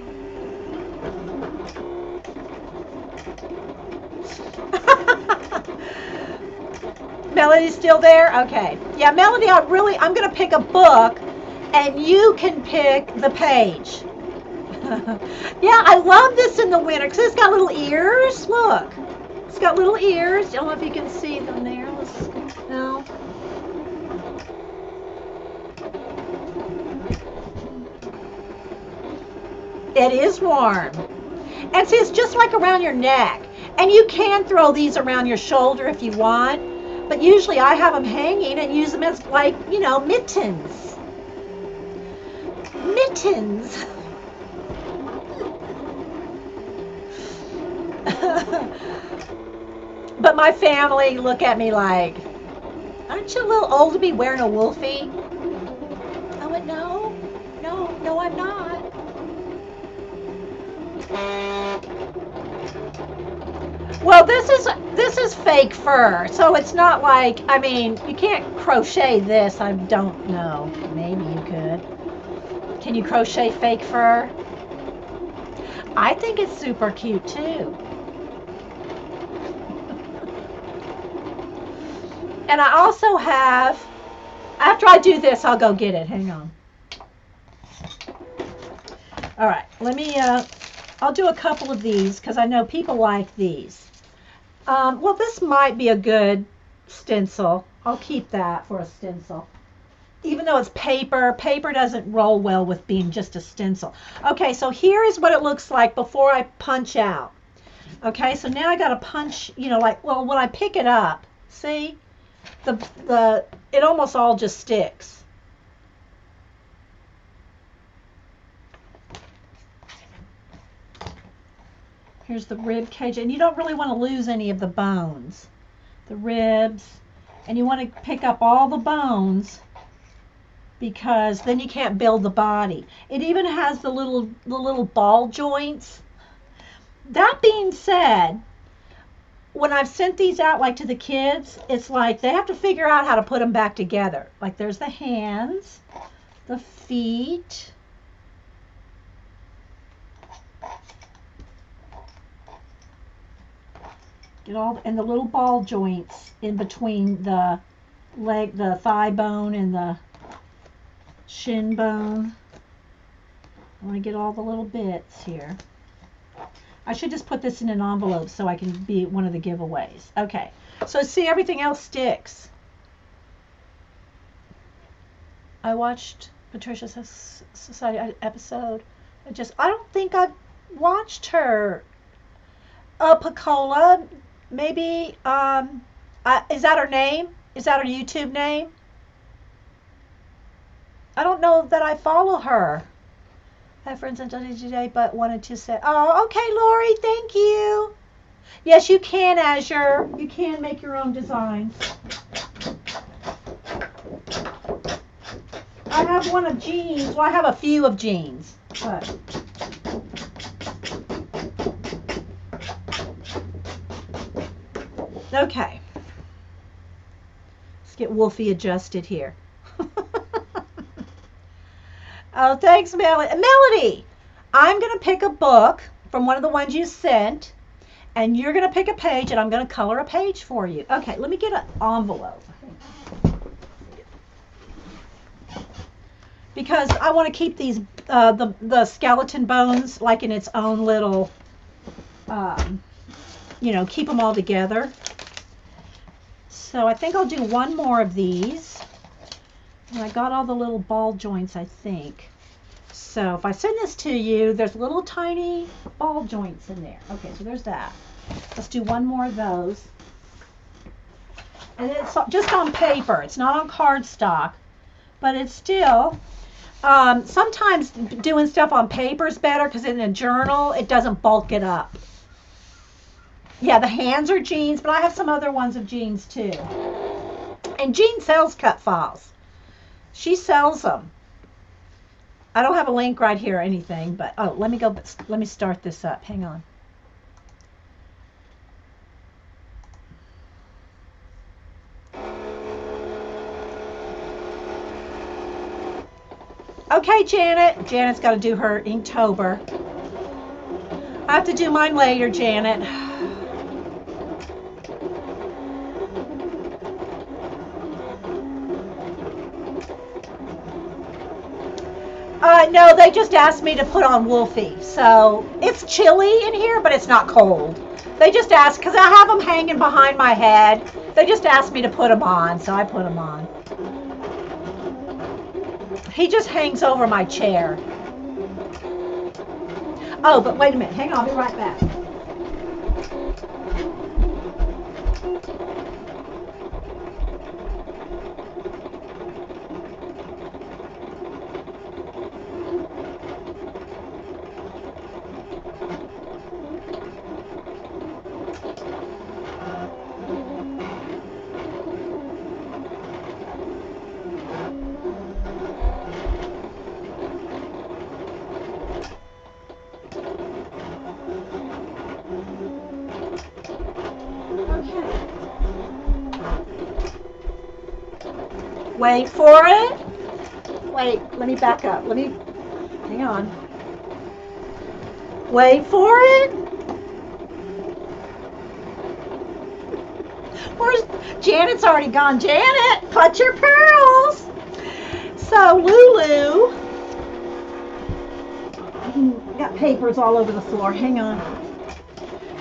Speaker 1: Melody's still there? Okay. Yeah, Melody, I'm going to pick a book, and you can pick the page. Yeah, I love this in the winter because it's got little ears. Look. It's got little ears. I don't know if you can see them there. No. It is warm. And see, it's just like around your neck. And you can throw these around your shoulder if you want. But usually I have them hanging and use them as, like, you know, mittens. Mittens. But my family look at me like, aren't you a little old to be wearing a Wolfie? I went, no, I'm not. Well, this is fake fur, so it's not like, I mean, you can't crochet this. I don't know. Maybe you could. Can you crochet fake fur? I think it's super cute too. And I also have, after I do this, I'll go get it. Hang on. All right, let me, I'll do a couple of these because I know people like these. Well, this might be a good stencil. I'll keep that for a stencil. Even though it's paper, paper doesn't roll well with being just a stencil. Okay, so here is what it looks like before I punch out. Okay, so now I got to punch, you know, like, well, when I pick it up, see, it almost all just sticks. Here's the rib cage, and you don't really want to lose any of the bones, the ribs, and you want to pick up all the bones because then you can't build the body. It even has the little ball joints. That being said, when I've sent these out like to the kids, it's like they have to figure out how to put them back together. Like there's the hands, the feet. Get all, and the little ball joints in between the leg, the thigh bone and the shin bone. I want to get all the little bits here. I should just put this in an envelope so I can be one of the giveaways. Okay, so see, everything else sticks. I watched Patricia's Society episode. I don't think I've watched her. Picola, maybe, is that her name? Is that her YouTube name? I don't know that I follow her. I have friends on today, but wanted to say, oh, okay, Lori, thank you. Yes, you can, Azure. You can make your own designs. I have one of Jean's. Well, I have a few of Jean's, but. Okay. Let's get Wolfie adjusted here. Oh, thanks, Melody. I'm going to pick a book from one of the ones you sent, and you're going to pick a page, and I'm going to color a page for you. Okay, let me get an envelope. Because I want to keep these, the skeleton bones, like in its own little you know, keep them all together. So I think I'll do one more of these. And I got all the little ball joints, I think. So if I send this to you, there's little tiny ball joints in there. Okay, so there's that. Let's do one more of those. And it's just on paper. It's not on cardstock, but it's still, sometimes doing stuff on paper is better because in a journal, it doesn't bulk it up. Yeah, the hands are Jean's, but I have some other ones of Jean's too. And Jean sells cut files. She sells them. I don't have a link right here or anything, but oh, let me start this up. Hang on. Okay, Janet. Janet's got to do her Inktober. I have to do mine later, Janet. No, they just asked me to put on Wolfie. So it's chilly in here, but it's not cold. They just asked, because I have them hanging behind my head. They just asked me to put them on, so I put them on. He just hangs over my chair. Oh, but wait a minute. Hang on, I'll be right back. Wait for it. Wait, let me back up. Hang on. Wait for it. Where's Janet's already gone? Janet, clutch your pearls. So Lulu, got papers all over the floor. Hang on.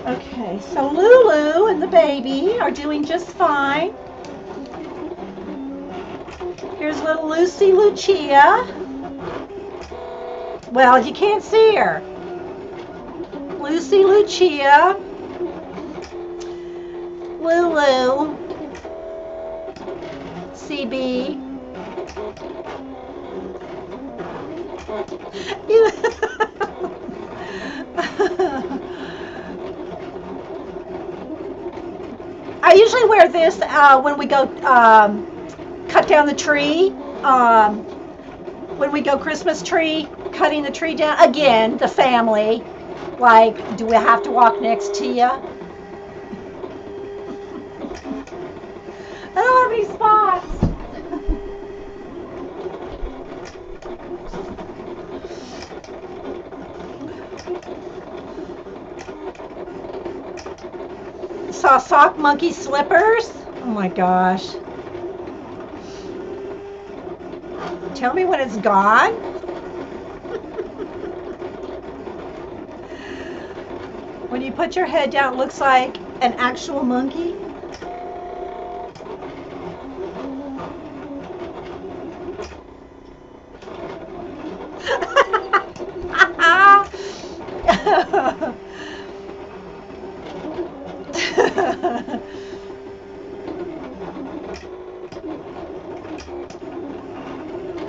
Speaker 1: Okay, so Lulu and the baby are doing just fine. Here's little Lucy Lucia. Well, you can't see her. Lucy Lucia. Lulu. CB. I usually wear this when we go cut down the tree. When we go Christmas tree, cutting the tree down. Again, the family. Like, do we have to walk next to you? I don't have any spots. Saw sock monkey slippers. Oh my gosh. Tell me when it's gone. When you put your head down, it looks like an actual monkey.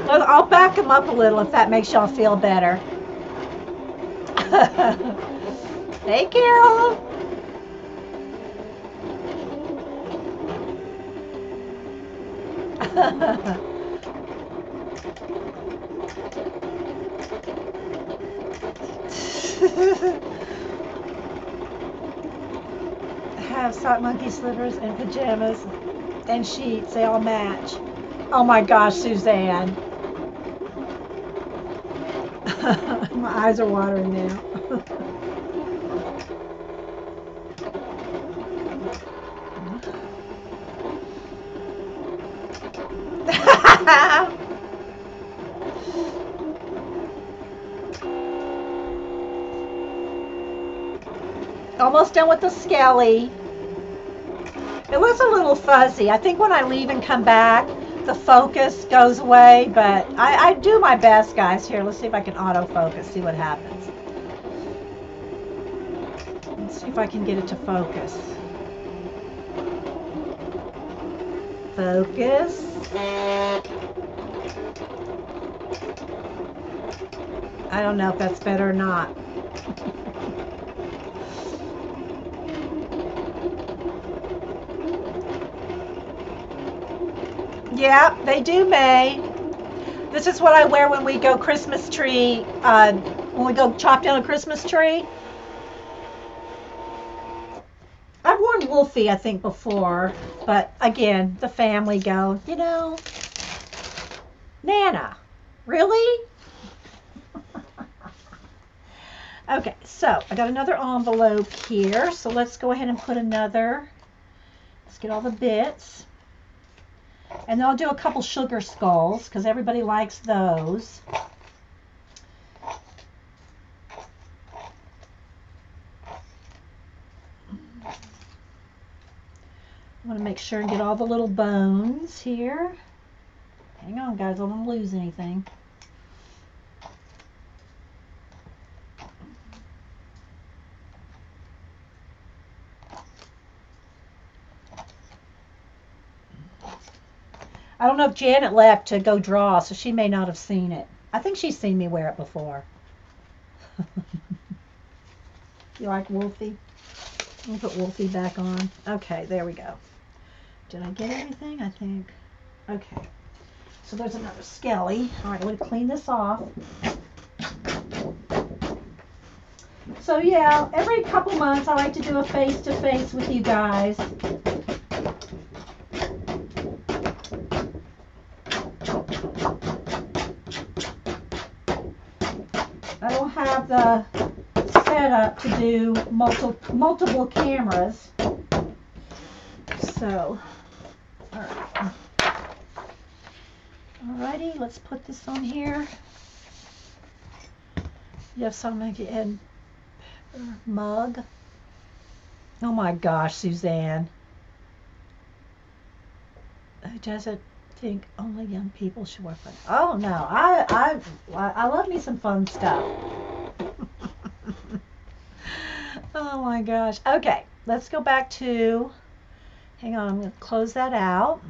Speaker 1: Well, I'll back them up a little if that makes y'all feel better. Hey, Carol. Have sock monkey slippers and pajamas and sheets. They all match. Oh my gosh, Suzanne. My eyes are watering now. almost done with the skelly. It was a little fuzzy. I think when I leave and come back, the focus goes away, but I do my best, guys. Here, let's see if I can autofocus, see what happens. Let's see if I can get it to focus. Focus. I don't know if that's better or not. Yeah, they do, May. This is what I wear when we go Christmas tree, when we go chop down a Christmas tree. I've worn Wolfie, I think, before, but again, the family go, you know, Nana, really? Okay, so I got another envelope here, so let's go ahead and put another, let's get all the bits. And then I'll do a couple sugar skulls because everybody likes those. I want to make sure and get all the little bones here. Hang on, guys, I don't want to lose anything. I don't know if Janet left to go draw, so she may not have seen it. I think she's seen me wear it before. You like Wolfie? Let me put Wolfie back on. Okay, there we go. Did I get everything? I think. Okay. So there's another skelly. All right, I'm going to clean this off. So yeah, every couple months I like to do a face-to-face with you guys. I don't have the setup to do multiple cameras. So, alright. Alrighty, let's put this on here. Yes, I'll make it in mug. Oh my gosh, Suzanne. Who doesn't think only young people should wear fun? Oh no, I love me some fun stuff. Oh my gosh. Okay, let's go back to, hang on, I'm going to close that out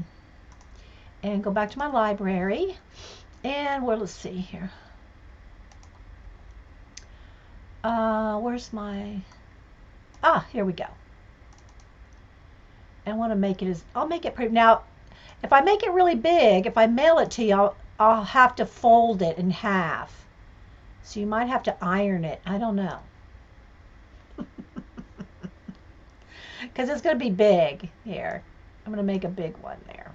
Speaker 1: and go back to my library. And let's see here. Where's my, here we go. I want to make it I'll make it pretty. Now, if I make it really big, if I mail it to you, I'll have to fold it in half. So you might have to iron it. I don't know. Because it's going to be big here. I'm going to make a big one there.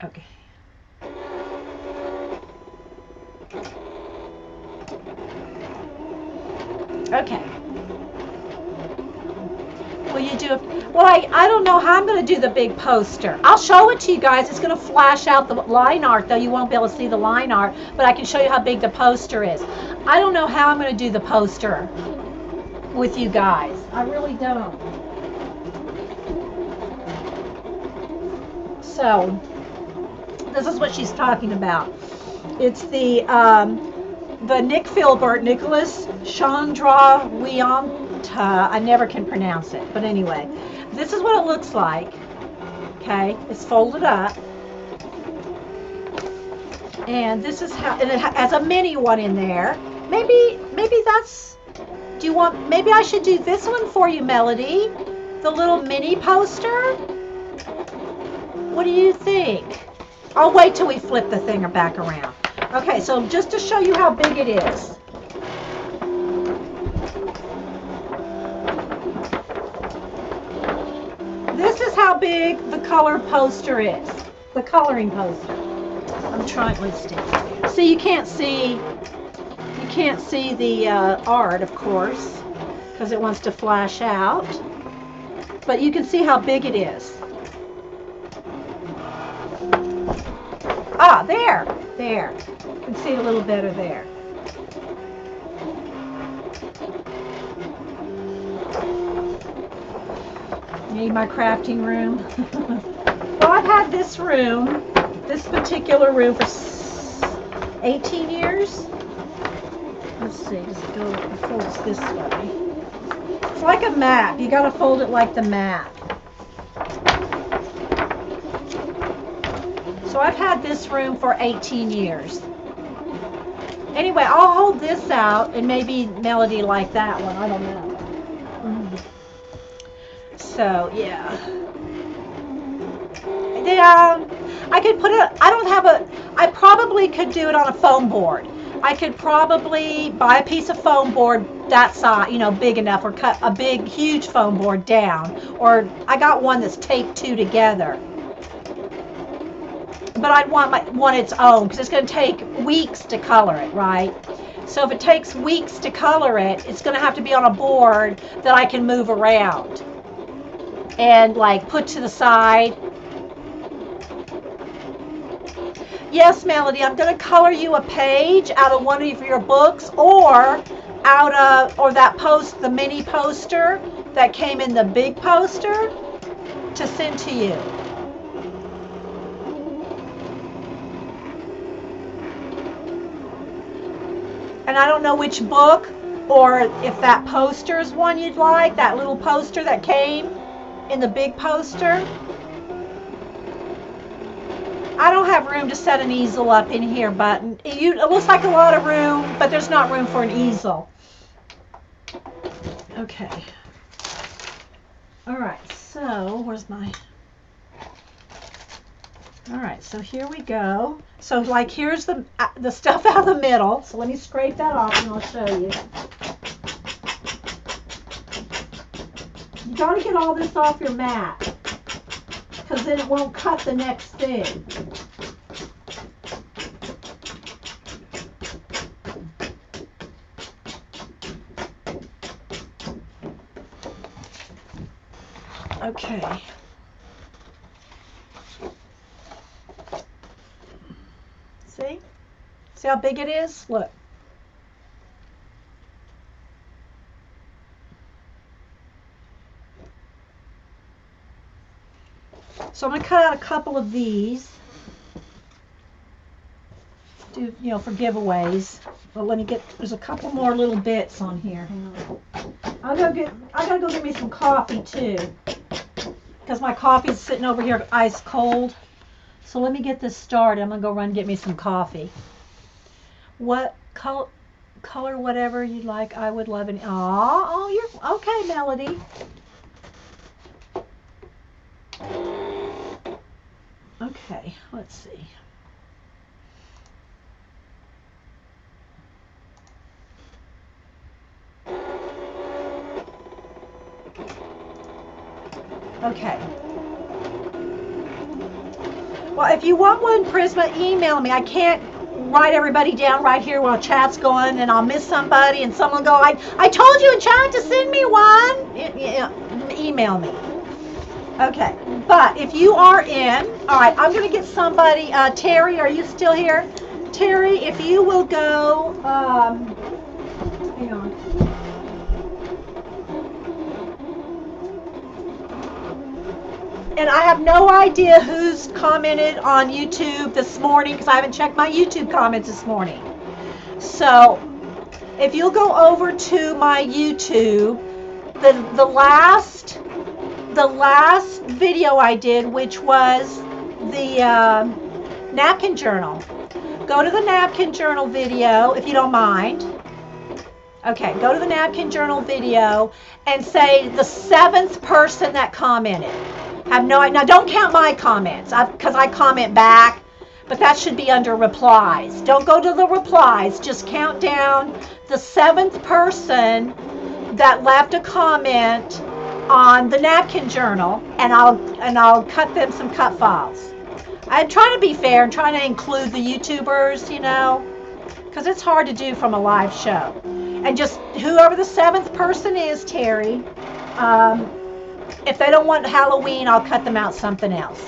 Speaker 1: Okay. Okay. Will you do it? Well, I don't know how I'm going to do the big poster. I'll show it to you guys. It's going to flash out the line art, though you won't be able to see the line art, but I can show you how big the poster is. I don't know how I'm going to do the poster with you guys. I really don't. So, this is what she's talking about. It's the Nick Filbert, Nicholas Chandrawianta. I never can pronounce it, but anyway, this is what it looks like. Okay, it's folded up, and this is how, and it has a mini one in there. Maybe that's. Do you want? Maybe I should do this one for you, Melody. The little mini poster. What do you think? I'll wait till we flip the thing back around. Okay, so just to show you how big it is. This is how big the color poster is. The coloring poster. I'm trying, let's see. See, you can't see the art, of course, because it wants to flash out. But you can see how big it is. Ah, there. There. You can see it a little better there. Need my crafting room. Well, I've had this room, this particular room, for 18 years. Let's see, just go fold it this way. It's like a map. You got to fold it like the map. So I've had this room for 18 years. Anyway, I'll hold this out and maybe Melody like that one. I don't know. So, yeah. Yeah, I could put it, I probably could do it on a foam board. I could probably buy a piece of foam board that size, big enough, or cut a big, huge foam board down. Or I got one that's taped two together. But I'd want its own, because it's going to take weeks to color it, right? So if it takes weeks to color it, it's going to have to be on a board that I can move around and like put to the side. Yes, Melody, I'm going to color you a page out of one of your books, or the mini poster that came in the big poster to send to you. And I don't know which book, or if that poster is one you'd like, that little poster that came in the big poster. I don't have room to set an easel up in here, but it looks like a lot of room, but there's not room for an easel. Okay. All right, so where's my... All right, so here we go. So like here's the stuff out of the middle. So let me scrape that off and I'll show you. You gotta get all this off your mat, because then it won't cut the next thing. Okay. See how big it is? Look. So I'm going to cut out a couple of these, for giveaways. But let me there's a couple more little bits on here. Hang on. I gotta go get me some coffee too, because my coffee's sitting over here ice cold. So let me get this started. I'm going to go run and get me some coffee. What color whatever you'd like. I would love it. Oh, you're okay, Melody. Okay, let's see. Okay. Well, if you want one, Prisma, email me. I can't write everybody down right here while chat's going, and I'll miss somebody, and someone go, I told you in chat to send me one. Email me. Okay, but if you are in, all right, I'm going to get somebody. Terry, are you still here? Terry, if you will go, hang on. And I have no idea who's commented on YouTube this morning, because I haven't checked my YouTube comments this morning. So if you'll go over to my YouTube, the last video I did, which was the napkin journal. Go to the napkin journal video if you don't mind. Okay, go to the napkin journal video and say the 7th person that commented. Have no idea. Now don't count my comments, because I comment back, but that should be under replies. Don't go to the replies. Just count down the 7th person that left a comment on the napkin journal, and I'll cut them some cut files. I'm trying to be fair and trying to include the YouTubers, because it's hard to do from a live show. And just whoever the 7th person is, Terry, if they don't want Halloween, I'll cut them out something else.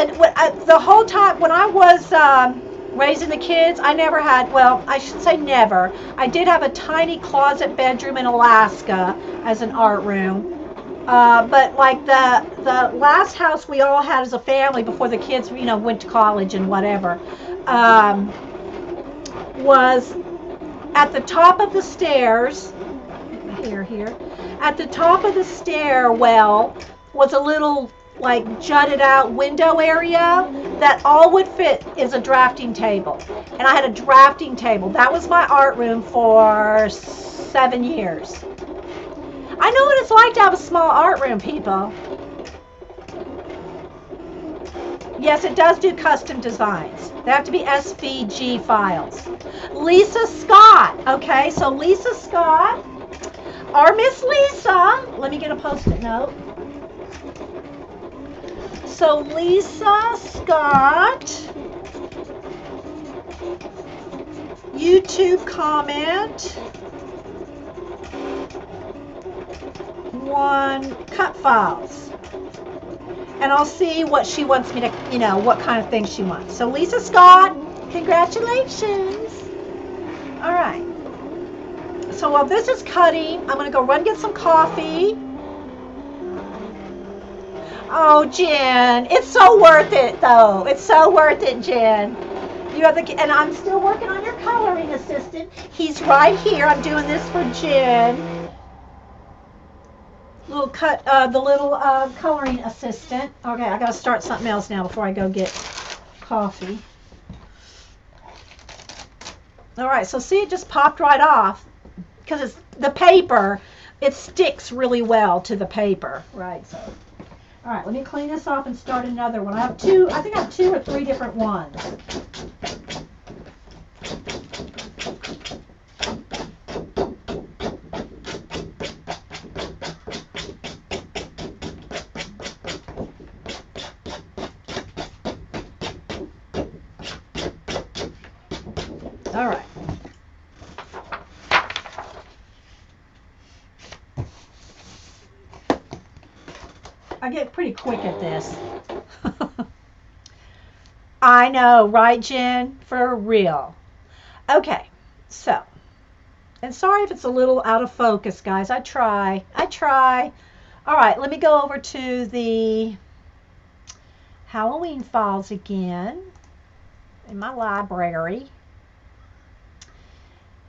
Speaker 1: the whole time when I was raising the kids, I never had, well, I should say never. I did have a tiny closet bedroom in Alaska as an art room. But like the last house we all had as a family before the kids, went to college and whatever, was at the top of the stairs. Here. At the top of the stairwell was a little like jutted out window area that all would fit is a drafting table. And I had a drafting table. That was my art room for 7 years. I know what it's like to have a small art room, people. Yes, it does do custom designs. They have to be SVG files. Lisa Scott. Okay, so Lisa Scott, or Miss Lisa. Let me get a Post-it note. So Lisa Scott, YouTube comment. 1 cut files, and I'll see what she wants me to, what kind of thing she wants. So Lisa Scott, congratulations. All right, so while this is cutting, I'm gonna go run get some coffee. Oh, Jen, it's so worth it though. It's so worth it, Jen. You have and I'm still working on your coloring assistant. He's right here. I'm doing this for Jen. The little coloring assistant. Okay, I gotta start something else now before I go get coffee. All right, so see, it just popped right off because it's the paper. It sticks really well to the paper, right? So, all right, let me clean this off and start another one. I have 2. I think I have 2 or 3 different ones. All right. I get pretty quick at this. I know, right, Jen? For real. Okay, so, and sorry if it's a little out of focus, guys. I try. All right, let me go over to the Halloween files again in my library.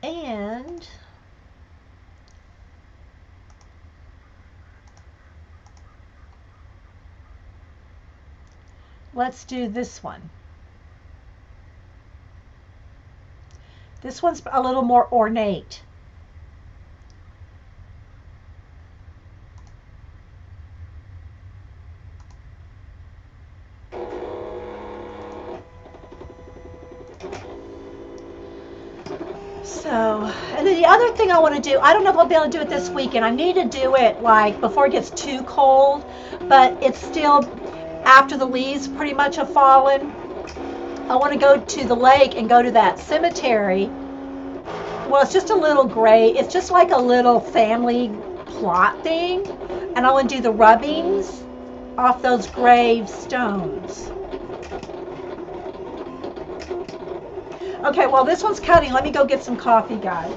Speaker 1: And let's do this one. This one's a little more ornate. So, and then the other thing I want to do, I don't know if I'll be able to do it this weekend. I need to do it like before it gets too cold, but it's still after the leaves pretty much have fallen. I want to go to the lake and go to that cemetery. Well, it's just a little gray. It's just like a little family plot thing. And I want to do the rubbings off those gravestones. Okay, well, this one's cutting. Let me go get some coffee, guys.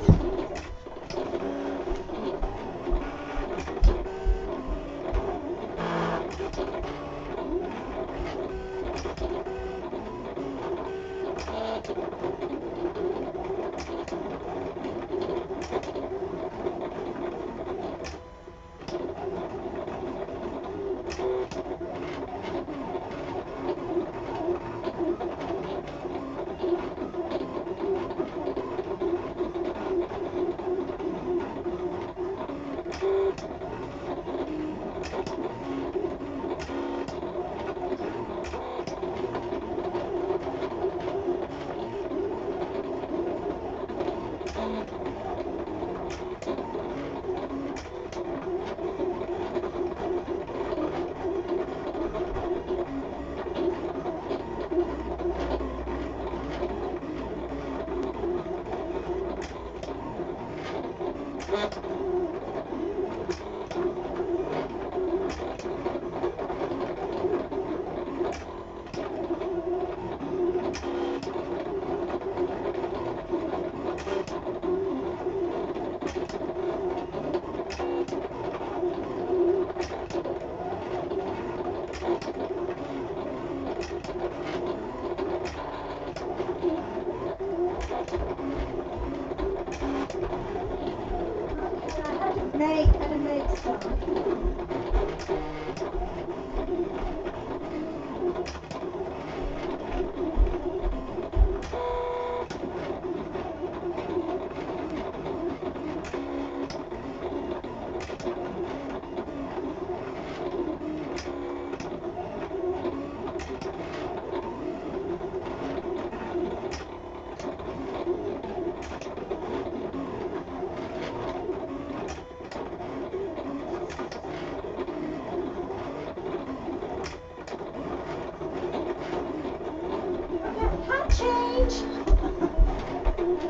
Speaker 1: Change.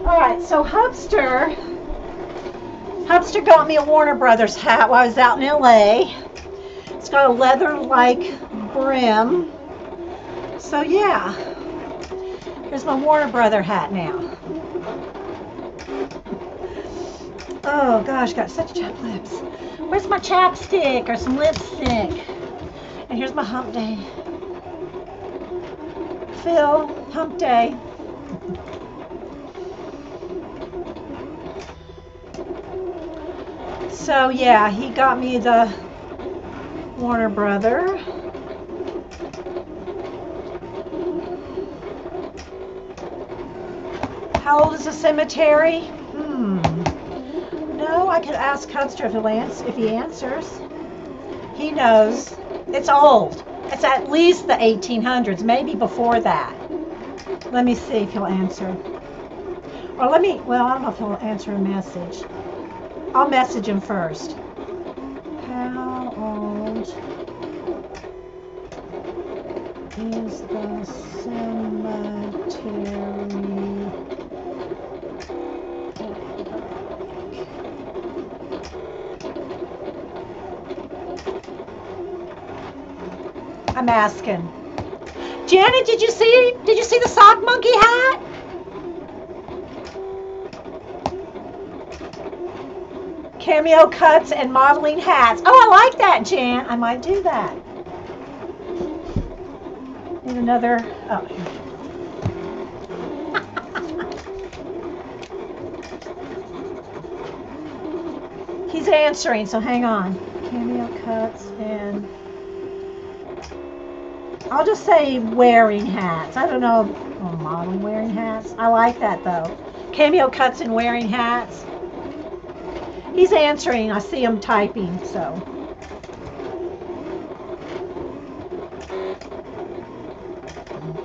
Speaker 1: All right, so Hubster got me a Warner Brothers hat while I was out in LA. It's got a leather-like brim. So yeah, here's my Warner Brother hat now. Oh gosh, got such chapped lips. Where's my chapstick or some lipstick? And here's my hump day. Phil, hump day. So yeah, he got me the Warner Brother. How old is the cemetery? No, I could ask Hubster if he answers. He knows. It's old. It's at least the 1800s, maybe before that. Let me see if he'll answer. Or well, I don't know if he'll answer a message. I'll message him first. How old is the cemetery? I'm asking. Janet, did you see the sock monkey hat? Cameo cuts and modeling hats. Oh, I like that, Jan. I might do that. Need another. Oh. He's answering, so hang on. Cameo cuts and. I'll just say wearing hats. I don't know. Oh, modeling wearing hats. I like that though. Cameo cuts and wearing hats. He's answering. I see him typing, so.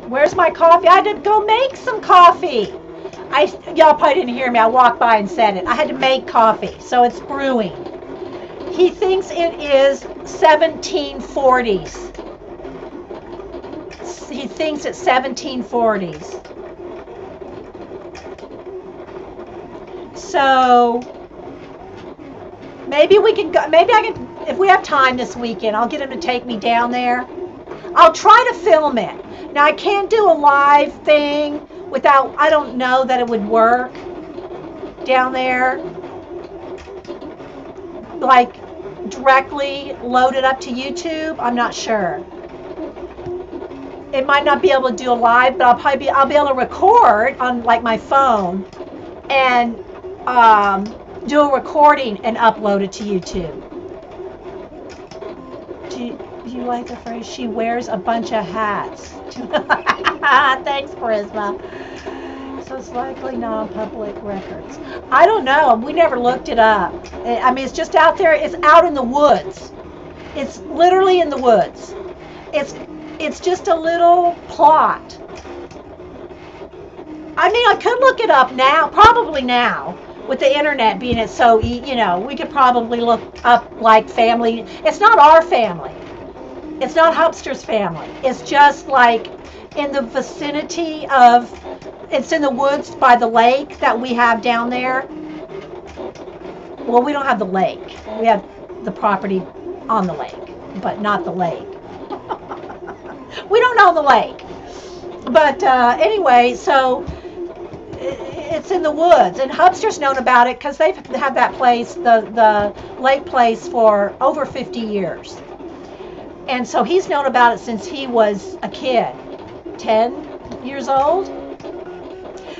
Speaker 1: Where's my coffee? I had to go make some coffee. Y'all probably didn't hear me. I walked by and said it. I had to make coffee, so it's brewing. He thinks it is 1740s. He thinks it's 1740s. So maybe we can go. Maybe I can, if we have time this weekend, I'll get him to take me down there. I'll try to film it. Now I can't do a live thing without. I don't know that it would work down there. Like directly load it up to YouTube. I'm not sure. It might not be able to do a live, but I'll be able to record on like my phone and do a recording and upload it to YouTube. Do you like the phrase? She wears a bunch of hats. Thanks, Charisma. So it's likely non-public records. I don't know. We never looked it up. I mean, it's just out there. It's out in the woods. It's literally in the woods. It's just a little plot. I mean, I could look it up now, probably now, with the internet being it so, we could probably look up like family. It's not our family. It's not Hubster's family. It's just like in the vicinity of, it's in the woods by the lake that we have down there. Well, we don't have the lake. We have the property on the lake, but not the lake. We don't know the lake. But anyway, so it's in the woods. And Hubster's known about it because they've had that place, the lake place, for over 50 years. And so he's known about it since he was a kid, 10 years old.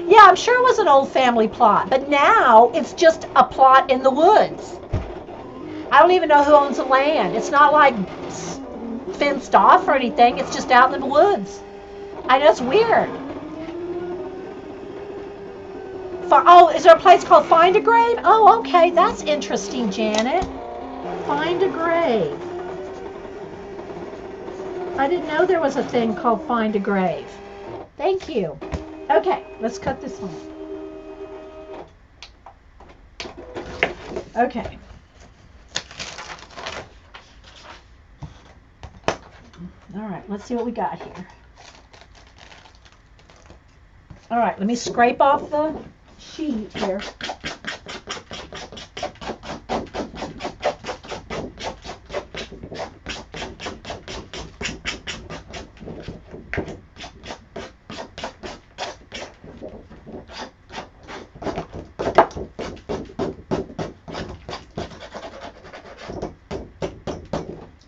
Speaker 1: Yeah, I'm sure it was an old family plot. But now it's just a plot in the woods. I don't even know who owns the land. It's not like fenced off or anything. It's just out in the woods. I know, it's weird. Oh, is there a place called Find a Grave? Oh, okay. That's interesting, Janet. Find a Grave. I didn't know there was a thing called Find a Grave. Thank you. Okay, let's cut this one. Okay. All right, let's see what we got here. All right, let me scrape off the sheet here.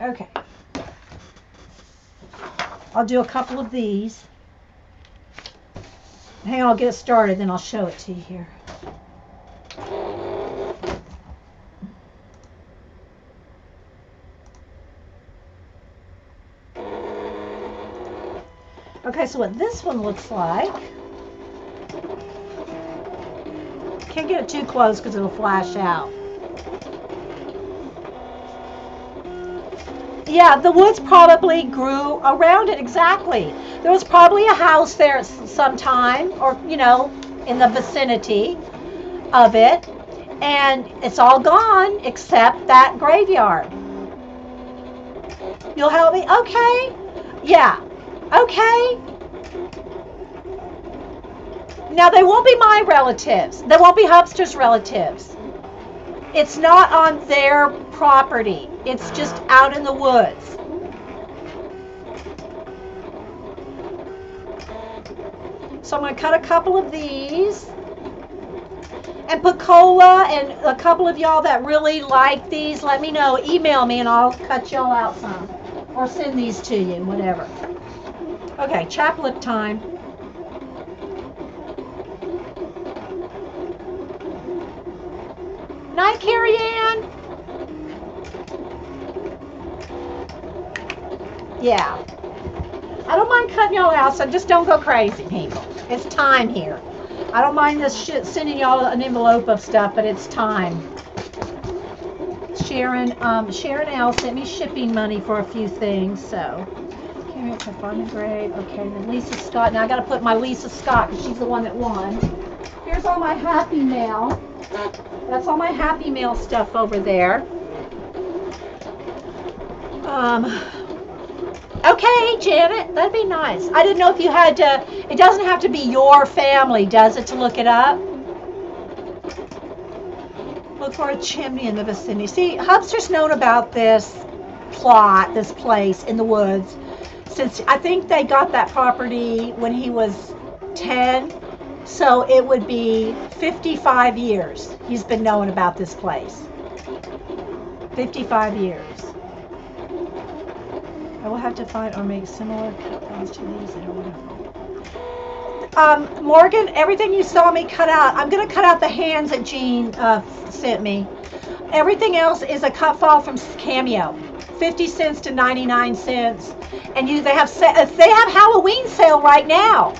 Speaker 1: Okay. I'll do a couple of these. Hang on, I'll get it started, then I'll show it to you here. Okay, so what this one looks like, can't get it too close because it'll flash out. Yeah, the woods probably grew around it, exactly. There was probably a house there sometime, or, you know, in the vicinity of it, and it's all gone except that graveyard. You'll help me? Okay. Yeah. Okay. Now, they won't be my relatives. They won't be Hubster's relatives. It's not on their property. It's just out in the woods. So I'm going to cut a couple of these and put cola, and a couple of y'all that really like these, let me know. Email me and I'll cut y'all out some. Or send these to you, whatever. Okay, chaplet time. Night, Carrie Ann. Yeah. I don't mind cutting y'all out, so just don't go crazy, people. It's time here. I don't mind this shit sending y'all an envelope of stuff, but it's time. Sharon L sent me shipping money for a few things, so. Okay, Find a Grave. Okay, then Lisa Scott. Now I gotta put my Lisa Scott because she's the one that won. Here's all my Happy Mail. That's all my Happy Mail stuff over there. Okay, Janet, that'd be nice. I didn't know if you had to, it doesn't have to be your family, does it, to look it up? Look for a chimney in the vicinity. See, Hubster's known about this plot, this place in the woods, since I think they got that property when he was 10. So it would be 55 years he's been knowing about this place. 55 years. I will have to find or make similar cut to these. Morgan, everything you saw me cut out, I'm going to cut out the hands that Jean sent me. Everything else is a cut file from Cameo, 50 cents to 99 cents. And they have Halloween sale right now.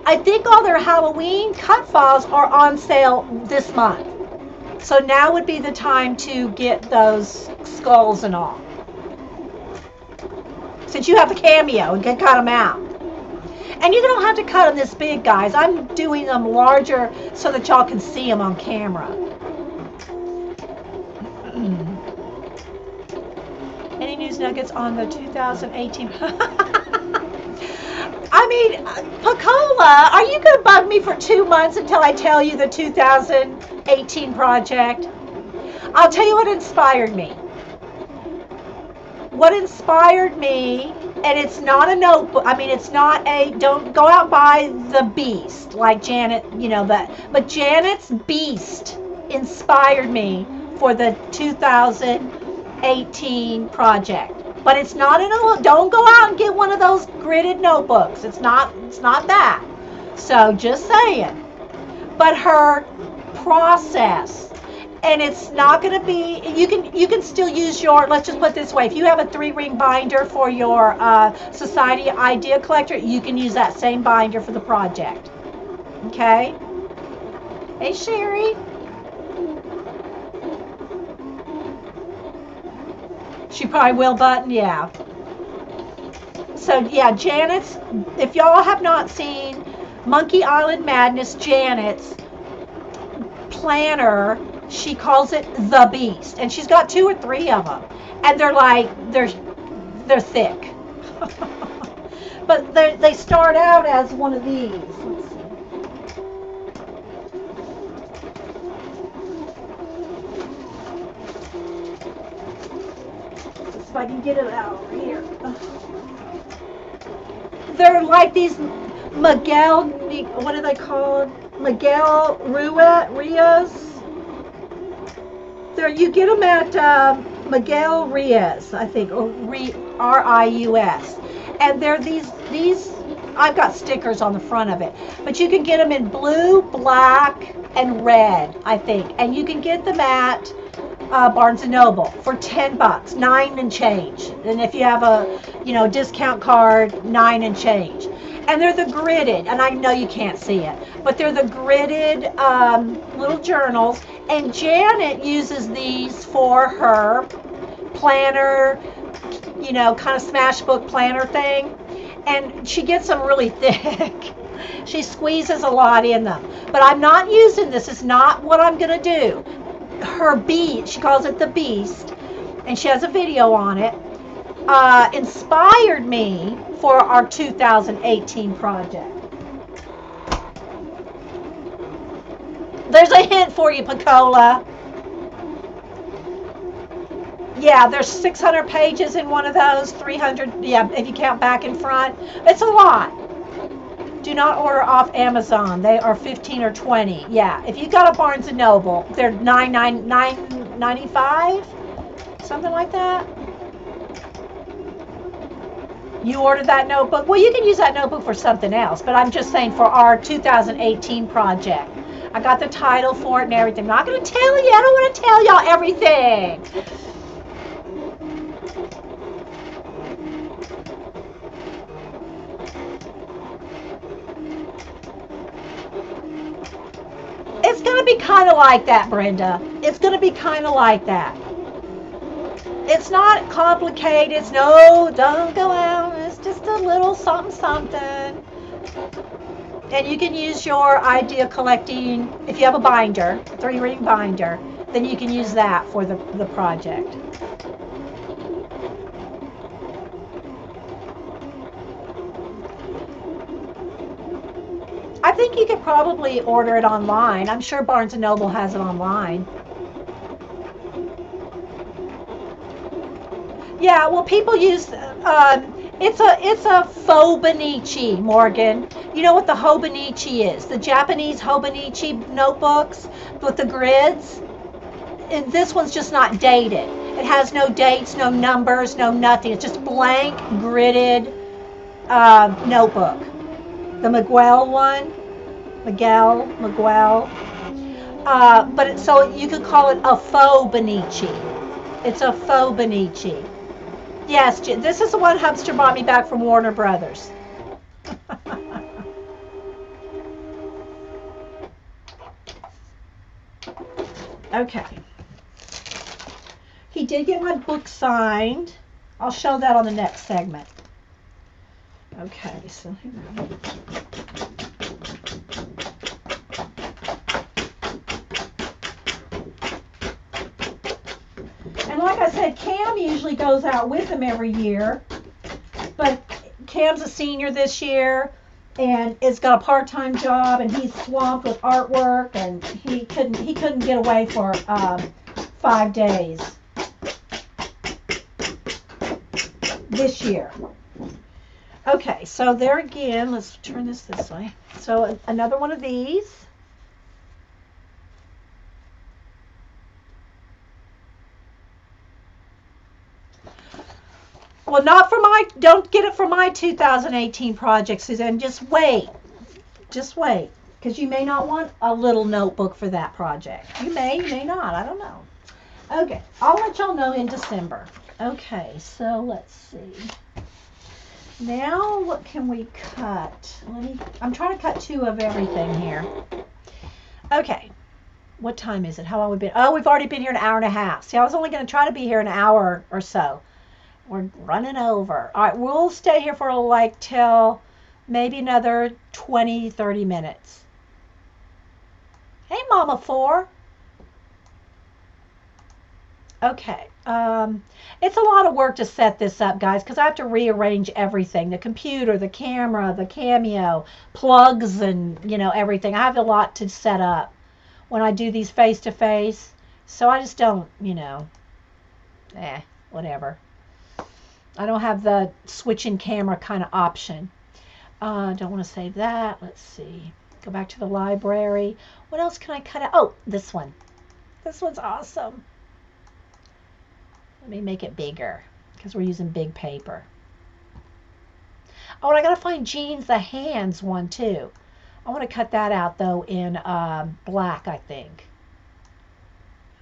Speaker 1: I think all their Halloween cut files are on sale this month. So now would be the time to get those skulls and all. Since you have the Cameo and can cut them out. And you don't have to cut them this big, guys. I'm doing them larger so that y'all can see them on camera. Any news nuggets on the 2018? I mean, Pacola, are you going to bug me for 2 months until I tell you the 2018 project? I'll tell you what inspired me. What inspired me, and it's not a notebook, I mean, it's not a, don't go out and buy the Beast, like Janet, you know, but Janet's Beast inspired me for the 2018 project. But it's not in a, don't go out and get one of those gridded notebooks. It's not that. So just saying. But her process And it's not going to be, you can still use your, let's just put it this way, if you have a 3-ring binder for your society idea collector, you can use that same binder for the project. Okay. Hey, Sherry. She probably will button, yeah. So yeah, Janet's, if y'all have not seen Monkey Island Madness, Janet's planner, she calls it the Beast, and she's got 2 or 3 of them, and they're thick. But they start out as one of these. Let's see. If I can get it out over here. They're like these Miguel, what are they called? Miguel Rios. There, you get them at Miguel Rios, I think, or Rius. And they're these. I've got stickers on the front of it, but you can get them in blue, black, and red, I think. And you can get them at Barnes and Noble for $10, 9 and change. And if you have a, discount card, 9 and change. And they're the gridded, and I know you can't see it, but they're the gridded little journals. And Janet uses these for her planner, kind of smash book planner thing. And she gets them really thick. She squeezes a lot in them. But I'm not using this. It's not what I'm going to do. Her Beast, she calls it the Beast, and she has a video on it, inspired me for our 2018 project. There's a hint for you, Picola. Yeah, there's 600 pages in one of those, 300, yeah, if you count back and front. It's a lot. Do not order off Amazon. They are 15 or 20. Yeah, if you got a Barnes & Noble, they're $9.95, something like that. You ordered that notebook? Well, you can use that notebook for something else, but I'm just saying for our 2018 project. I got the title for it and everything. I'm not going to tell you. I don't want to tell y'all everything. It's going to be kind of like that, Brenda. It's going to be kind of like that. It's not complicated. It's no, don't go out. It's just a little something, something. And you can use your idea collecting, if you have a binder, a 3-ring binder, then you can use that for the project. I think you could probably order it online. I'm sure Barnes & Noble has it online. Yeah, well, people use, it's a Hobonichi, Morgan. You know what the Hobonichi is? The Japanese Hobonichi notebooks with the grids. And this one's just not dated. It has no dates, no numbers, no nothing. It's just blank, gridded notebook. The Miguel one. Miguel. So you could call it a Hobonichi. It's a Hobonichi. Yes, this is the one Hubster brought me back from Warner Brothers. Okay. He did get my book signed. I'll show that on the next segment. Okay, so hang on. And like I said, Cam usually goes out with them every year, but Cam's a senior this year and has got a part-time job, and he's swamped with artwork, and he couldn't get away for 5 days this year. Okay, so there again, let's turn this way. So another one of these. Well, don't get it for my 2018 project, Suzanne. Just wait. because you may not want a little notebook for that project. You may not. I don't know. Okay, I'll let y'all know in December. Okay, so let's see. Now, what can we cut? I'm trying to cut 2 of everything here. Okay, what time is it? How long have we been? Oh, we've already been here an hour and a half. See, I was only going to try to be here an hour or so. We're running over. All right, we'll stay here for like till maybe another 20, 30 minutes. Hey, Mama 4. Okay. It's a lot of work to set this up, guys, because I have to rearrange everything. The computer, the camera, the Cameo, plugs, and, everything. I have a lot to set up when I do these face-to-face. So I just don't, whatever. I don't have the switching camera kind of option. Don't want to save that. Let's see. Go back to the library. What else can I cut out? Oh, this one. This one's awesome. Let me make it bigger because we're using big paper. Oh, and I got to find Jean's the hands one too. I want to cut that out though in black, I think.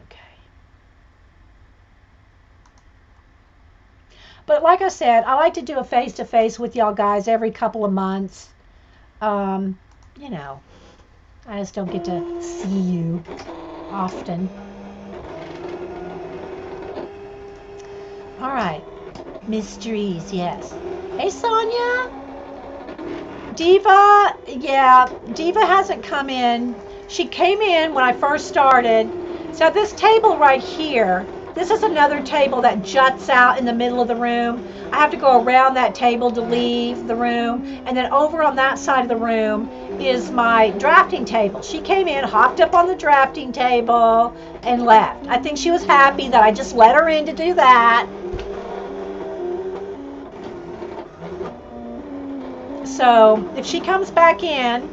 Speaker 1: Okay. But like I said, I like to do a face-to-face with y'all guys every couple of months. I just don't get to see you often. All right. Mysteries, yes. Hey, Sonia. Diva, yeah, Diva hasn't come in. She came in when I first started. So this table right here, this is another table that juts out in the middle of the room. I have to go around that table to leave the room. And then over on that side of the room is my drafting table. She came in, hopped up on the drafting table, and left. I think she was happy that I just let her in to do that. So if she comes back in,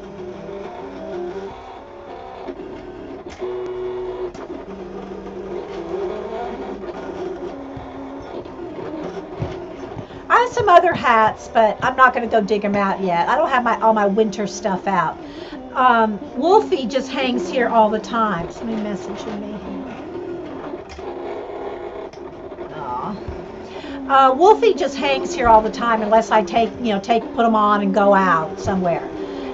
Speaker 1: I have some other hats, but I'm not going to go dig them out yet. I don't have all my winter stuff out. Wolfie just hangs here all the time. Somebody messaging me. Wolfie just hangs here all the time unless I put them on and go out somewhere.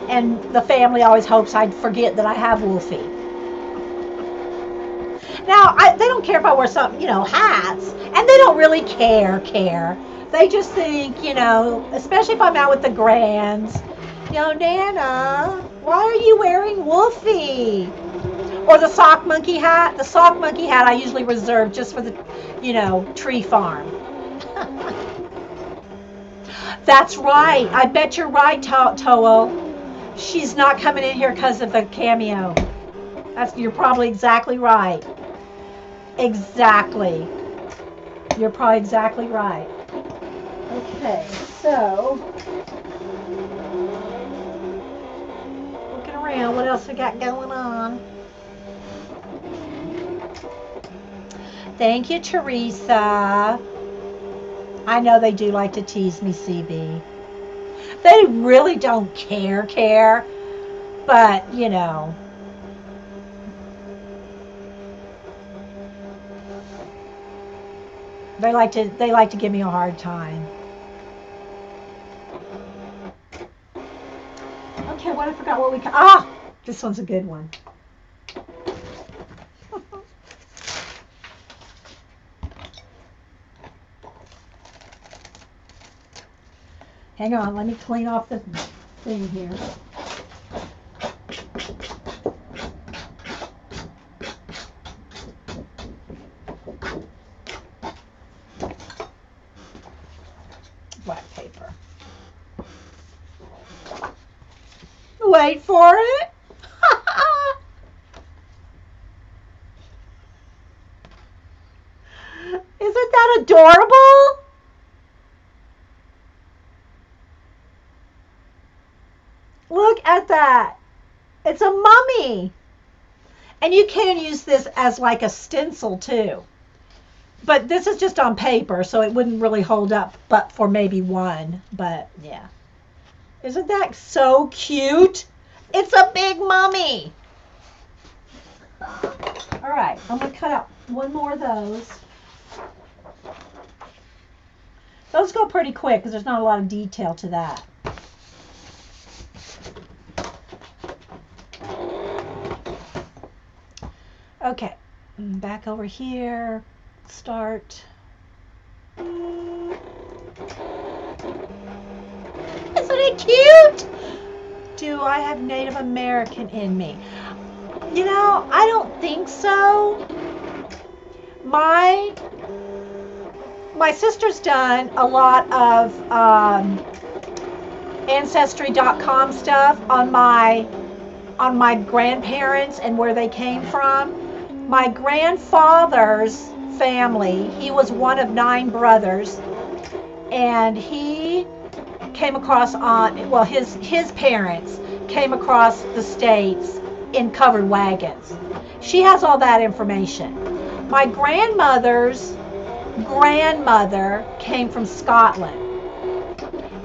Speaker 1: And the family always hopes I'd forget that I have Wolfie. Now, they don't care if I wear some, hats, and they don't really care. They just think, especially if I'm out with the grands, Nana, why are you wearing Wolfie? Or the sock monkey hat. The sock monkey hat I usually reserve just for the, tree farm. That's right. I bet you're right, Toa. She's not coming in here because of the Cameo. You're probably exactly right. Exactly. You're probably exactly right. Okay, so looking around, what else we got going on? Thank you, Teresa. I know they do like to tease me, CB. They really don't care, but they like to give me a hard time. Okay, I forgot what we this one's a good one. Hang on, let me clean off the thing here. Black paper. Wait for it. Isn't that adorable? Look at that. It's a mummy. And you can use this as like a stencil too. But this is just on paper, so it wouldn't really hold up but for maybe one. But yeah. Isn't that so cute? It's a big mummy. All right, I'm going to cut out one more of those. Those go pretty quick because there's not a lot of detail to that. Okay, back over here, start. Isn't it cute? Do I have Native American in me? You know, I don't think so. My sister's done a lot of Ancestry.com stuff on my grandparents and where they came from. My grandfather's family, he was one of 9 brothers, and he came across his parents came across the states in covered wagons. She has all that information. My grandmother's grandmother came from Scotland,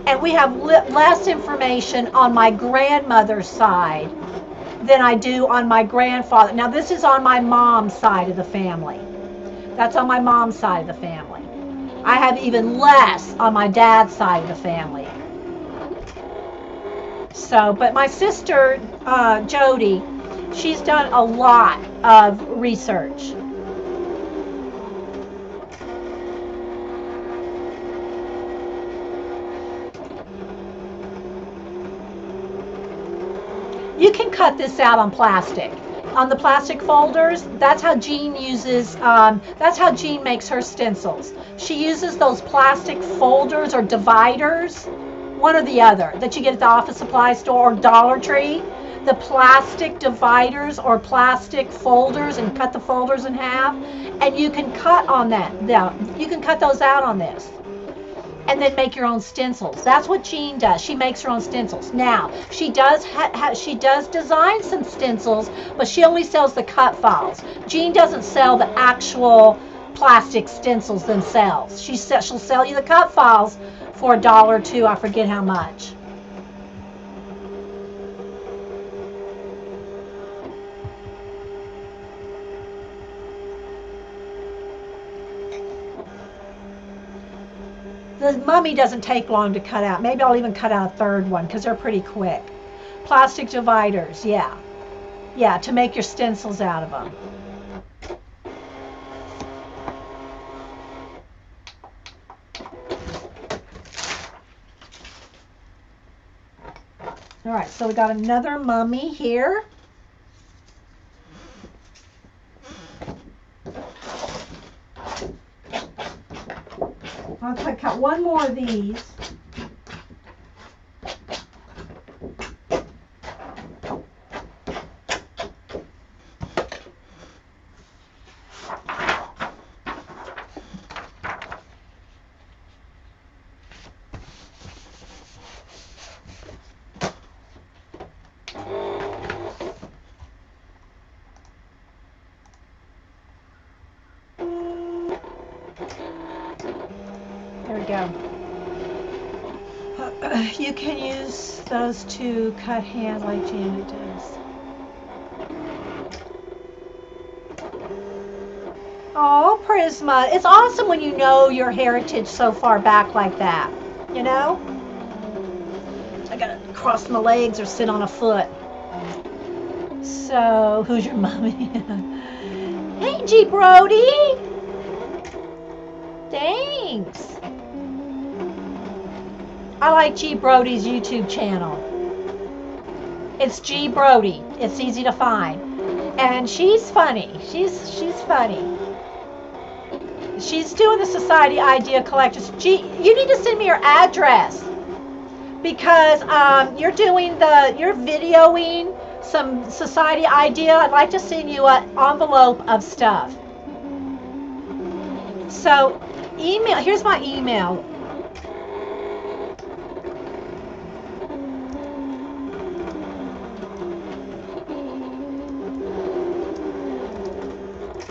Speaker 1: and we have less information on my grandmother's side than I do on my grandfather. Now, this is on my mom's side of the family. That's on my mom's side of the family. I have even less on my dad's side of the family. So, but my sister, Jody, she's done a lot of research. You can cut this out on plastic. On the plastic folders, that's how Jean uses, that's how Jean makes her stencils. She uses those plastic folders or dividers, one or the other, that you get at the office supply store or Dollar Tree. The plastic dividers or plastic folders, and cut the folders in half. And you can cut on that. Now, you can cut those out on this. And then make your own stencils. That's what Jean does. She makes her own stencils. Now, she does design some stencils, but she only sells the cut files. Jean doesn't sell the actual plastic stencils themselves. She'll sell you the cut files for $1 or $2. I forget how much. The mummy doesn't take long to cut out. Maybe I'll even cut out a third one because they're pretty quick. Plastic dividers, yeah. Yeah, to make your stencils out of them. All right, so we got another mummy here. I'll cut one more of these. There we go. You can use those to cut hands like Janet does. Oh, Prisma. It's awesome when you know your heritage so far back like that, you know? I gotta cross my legs or sit on a foot. So, who's your mommy? Hey, G. Brody. Thanks. I like G. Brody's YouTube channel. It's G. Brody. It's easy to find. And she's funny. She's funny. She's doing the Society Idea Collectors. G, you need to send me your address because you're videoing some Society Idea. I'd like to send you an envelope of stuff. So email, here's my email.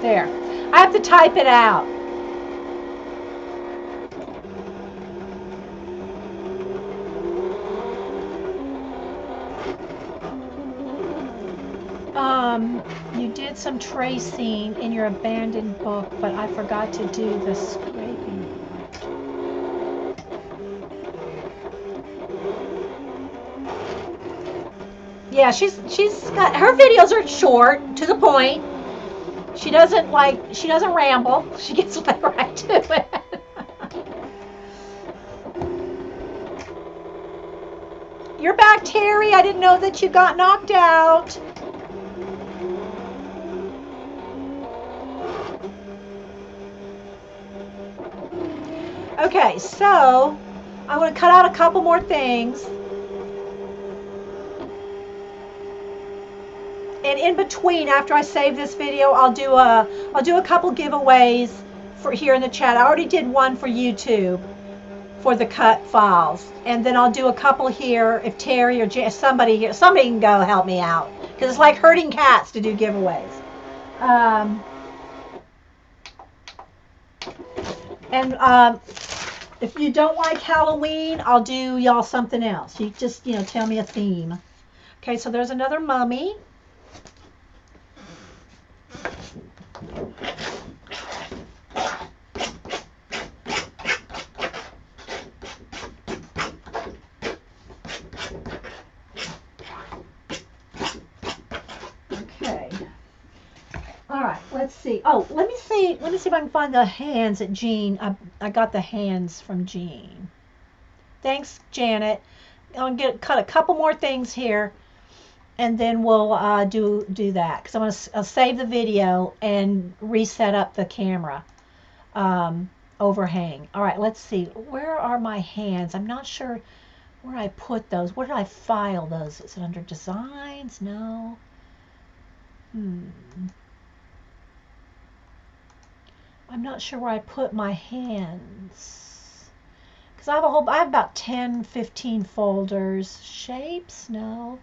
Speaker 1: There. I have to type it out. You did some tracing in your abandoned book, but I forgot to do the scraping. Yeah, she's got, her videos are short, to the point. She doesn't ramble. She gets right to it. You're back, Terry. I didn't know that you got knocked out. Okay, so I'm going to cut out a couple more things. And in between, after I save this video, I'll do a couple giveaways for here in the chat. I already did one for YouTube for the cut files, and then I'll do a couple here if Terry or somebody can go help me out, because it's like herding cats to do giveaways. If you don't like Halloween, I'll do y'all something else. You just tell me a theme. Okay, so there's another mummy. Let's see. Oh, let me see if I can find the hands at Jean. I got the hands from Jean. Thanks, Janet. I'm gonna cut a couple more things here, and then we'll do that, because I'll save the video and reset up the camera overhang. All right, let's see. Where are my hands? I'm not sure where I put those. Where did I file those? Is it under designs? No. I'm not sure where I put my hands, because I have about 10-15 folders. Shapes? No.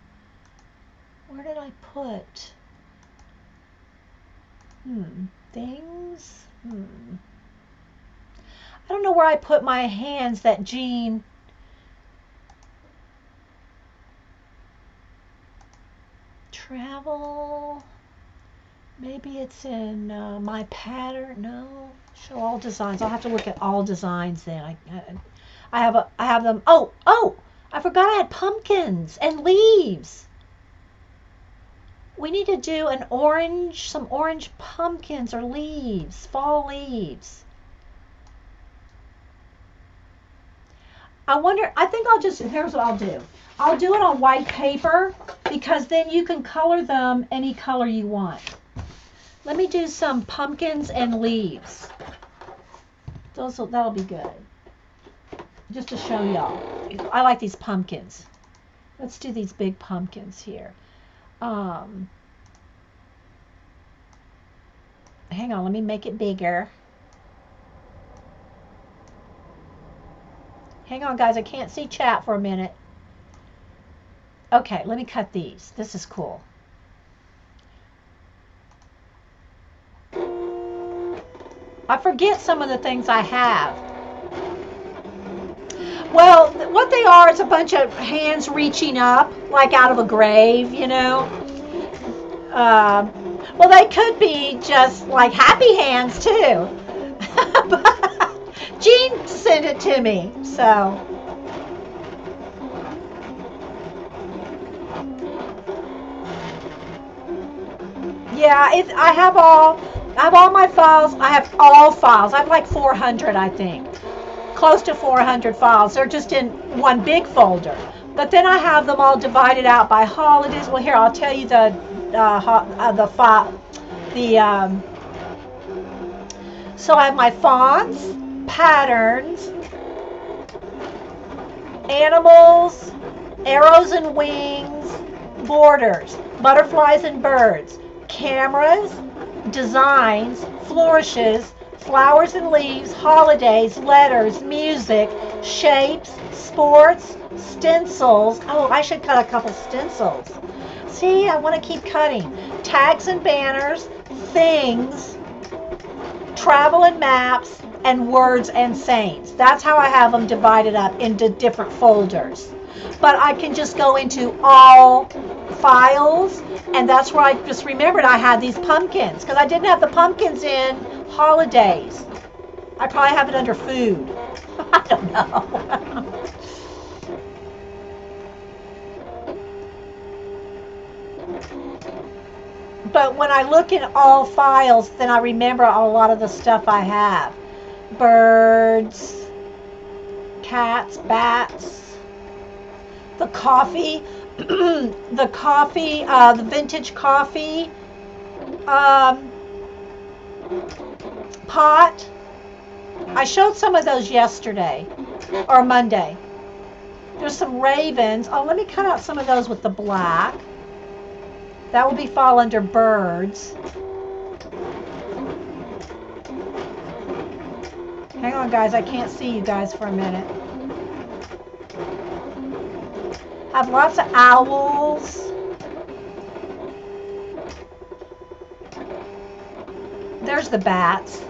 Speaker 1: Where did I put things? I don't know where I put my hands that Jean travel. Maybe it's in my pattern. No, show all designs. I'll have to look at all designs then. I have them. Oh, I forgot I had pumpkins and leaves. We need to do some orange pumpkins or leaves, fall leaves. I think here's what I'll do. I'll do it on white paper, because then you can color them any color you want. Let me do some pumpkins and leaves. That'll be good. Just to show y'all. I like these pumpkins. Let's do these big pumpkins here. Hang on, let me make it bigger. Hang on, guys, I can't see chat for a minute. Okay, let me cut these. This is cool. I forget some of the things I have. Well, what they are is a bunch of hands reaching up, like out of a grave, Well, they could be just like happy hands too. But Jean sent it to me, so. Yeah, I have all my files. I have all files. I have like 400, I think. Close to 400 files. They're just in one big folder. But then I have them all divided out by holidays. Well, here, I'll tell you so I have my fonts, patterns, animals, arrows and wings, borders, butterflies and birds, cameras, designs, flourishes, flowers and leaves, holidays, letters, music, shapes, sports, stencils. Oh, I should cut a couple stencils. See, I want to keep cutting. Tags and banners, things, travel and maps, and words and sayings. That's how I have them divided up into different folders. But I can just go into all files, and that's where I just remembered I had these pumpkins, because I didn't have the pumpkins in holidays. I probably have it under food. I don't know. But when I look in all files, then I remember a lot of the stuff I have. Birds, cats, bats, the coffee, the vintage coffee pot. I showed some of those yesterday or Monday. There's some ravens. Oh, let me cut out some of those with the black. That will fall under birds. Hang on, guys. I can't see you guys for a minute. I have lots of owls. There's the bats.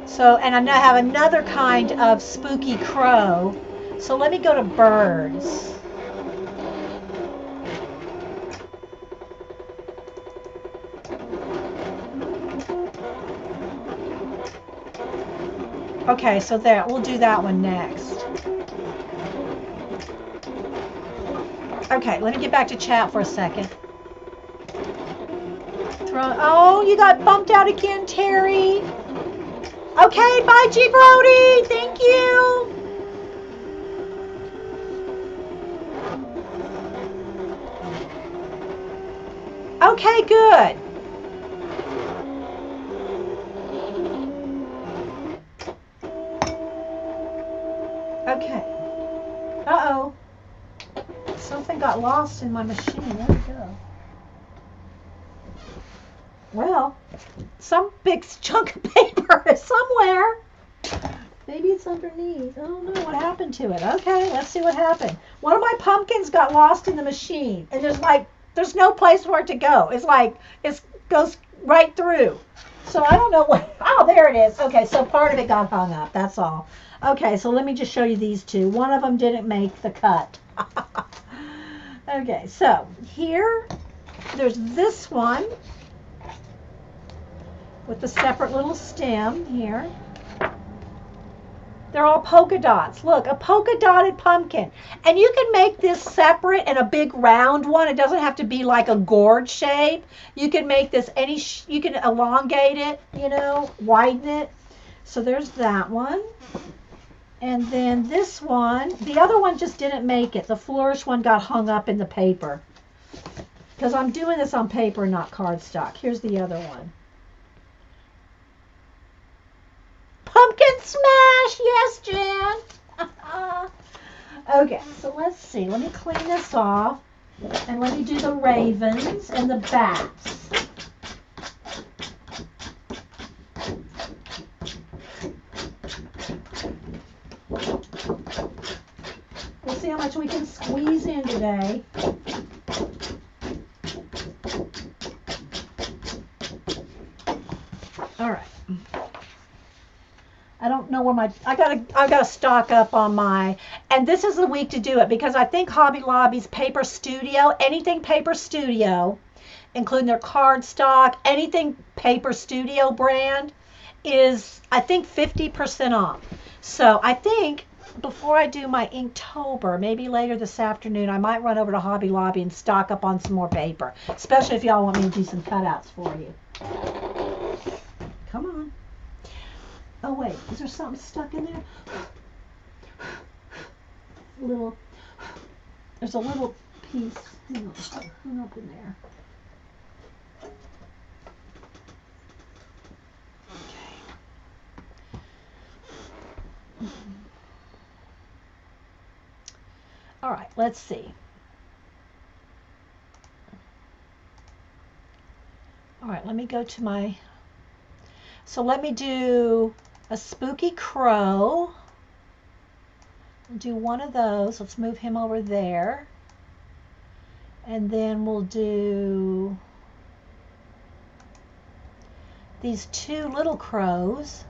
Speaker 1: So, and I have another kind of spooky crow. So let me go to birds. Okay, so there, we'll do that one next. Okay, let me get back to chat for a second. Oh, you got bumped out again, Terry. Okay, bye, G. Brody. Thank you. Okay, good. Okay. Uh-oh. Something got lost in my machine. There we go. Well, some big chunk of paper is somewhere. Maybe it's underneath. I don't know what happened to it. Okay, let's see what happened. One of my pumpkins got lost in the machine, and there's no place for it to go. It goes right through. So I don't know what. Oh, there it is. Okay, so part of it got hung up. That's all. Okay, so let me just show you these two. One of them didn't make the cut. Okay, so here, there's this one with the separate little stem here. They're all polka dots. Look, a polka dotted pumpkin. And you can make this separate and a big round one. It doesn't have to be like a gourd shape. You can make this you can elongate it, widen it. So there's that one. And then this one, the other one just didn't make it. The flourish one got hung up in the paper. Because I'm doing this on paper, not cardstock. Here's the other one. Pumpkin smash! Yes, Jan! Okay, so let's see. Let me clean this off. And let me do the ravens and the bats. We'll see how much we can squeeze in today. All right. I don't know where I gotta stock up on and this is the week to do it because I think Hobby Lobby's Paper Studio, anything Paper Studio, including their cardstock, anything Paper Studio brand is, I think, 50% off. So I think before I do my Inktober, maybe later this afternoon, I might run over to Hobby Lobby and stock up on some more paper, especially if y'all want me to do some cutouts for you. Come on. Oh wait, is there something stuck in there? There's a little piece. Hang up in there. Okay. All right, let's see. All right, let me go to my. So let me do a spooky crow. We'll do one of those. Let's move him over there. And then we'll do these two little crows.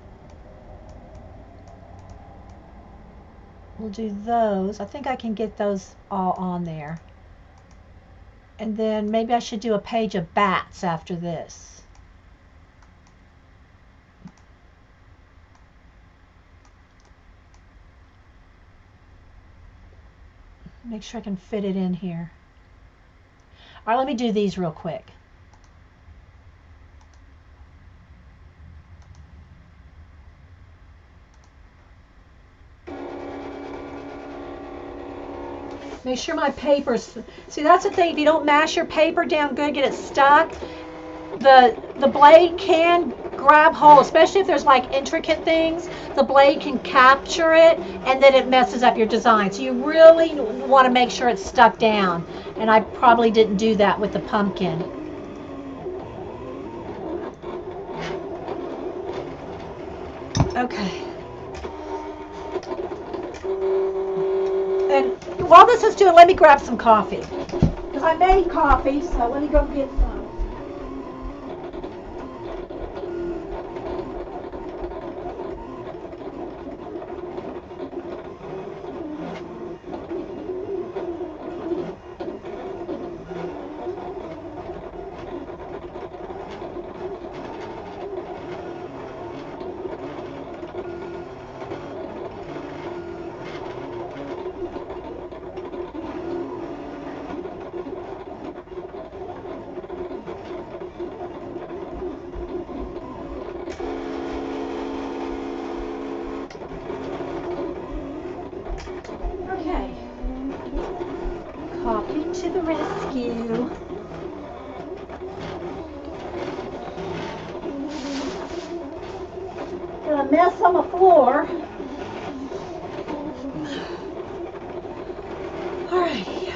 Speaker 1: We'll do those. I think I can get those all on there. And then maybe I should do a page of bats after this. Make sure I can fit it in here. All right, let me do these real quick. Make sure my paper's, see that's the thing, if you don't mash your paper down good, get it stuck, the blade can grab hold, especially if there's like intricate things, the blade can capture it and then it messes up your design. So you really want to make sure it's stuck down. And I probably didn't do that with the pumpkin. Okay. And while this is doing, let me grab some coffee. Because I made coffee, so let me go get some. Okay. Coffee to the rescue. Got a mess on the floor. Alrighty.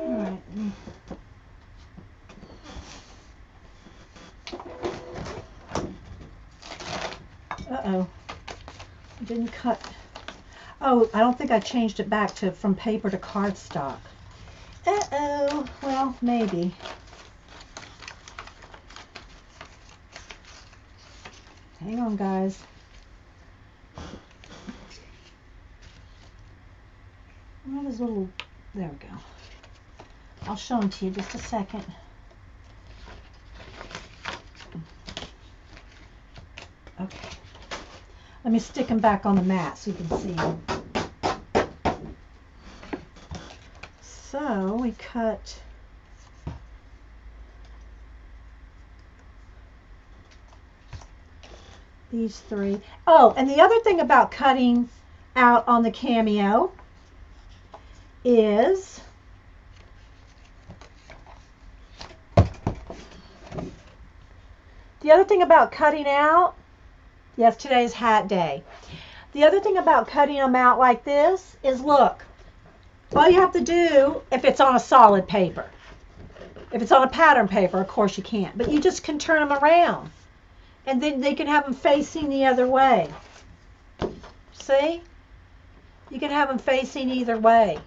Speaker 1: Alright. Uh-oh. I didn't cut. Oh, I don't think I changed it back to from paper to cardstock. Uh-oh. Well, maybe. Hang on, guys. What is little... There we go. I'll show them to you just a second. Okay. Let me stick them back on the mat so you can see them. So we cut these three. Oh, and the other thing about cutting out on the Cameo is yes, today's hat day. The other thing about cutting them out like this is, look, all you have to do, if it's on a solid paper, if it's on a pattern paper, of course you can't, but you just can turn them around and then they can have them facing the other way. See? You can have them facing either way.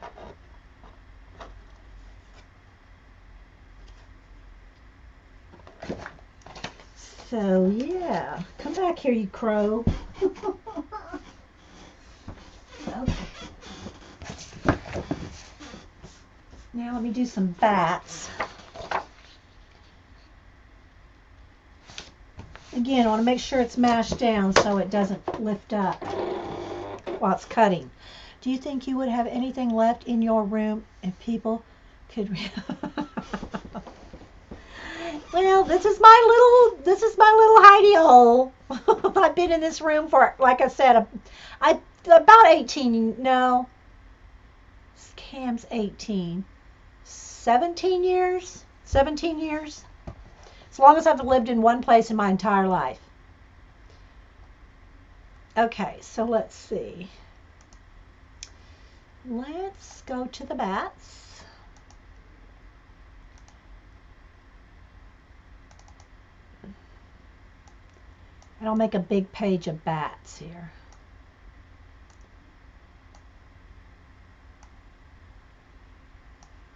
Speaker 1: So yeah, come back here, you crow. Okay. Now let me do some bats. Again, I want to make sure it's mashed down so it doesn't lift up while it's cutting. Do you think you would have anything left in your room if people could Well, this is my little hidey hole. I've been in this room for, like I said, about 18, no, Cam's 18, 17 years, 17 years, as long as I've lived in one place in my entire life. Okay, so let's see. Let's go to the bats. And I'll make a big page of bats here.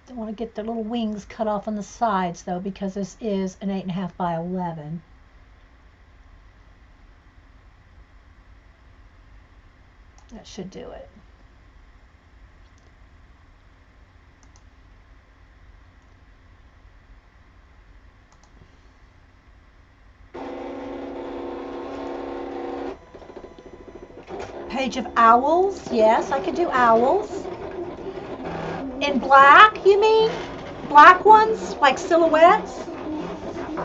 Speaker 1: Don't want to get the little wings cut off on the sides though, because this is an 8.5 by 11. That should do it. Page of owls. Yes, I could do owls. In black, you mean? Black ones, like silhouettes?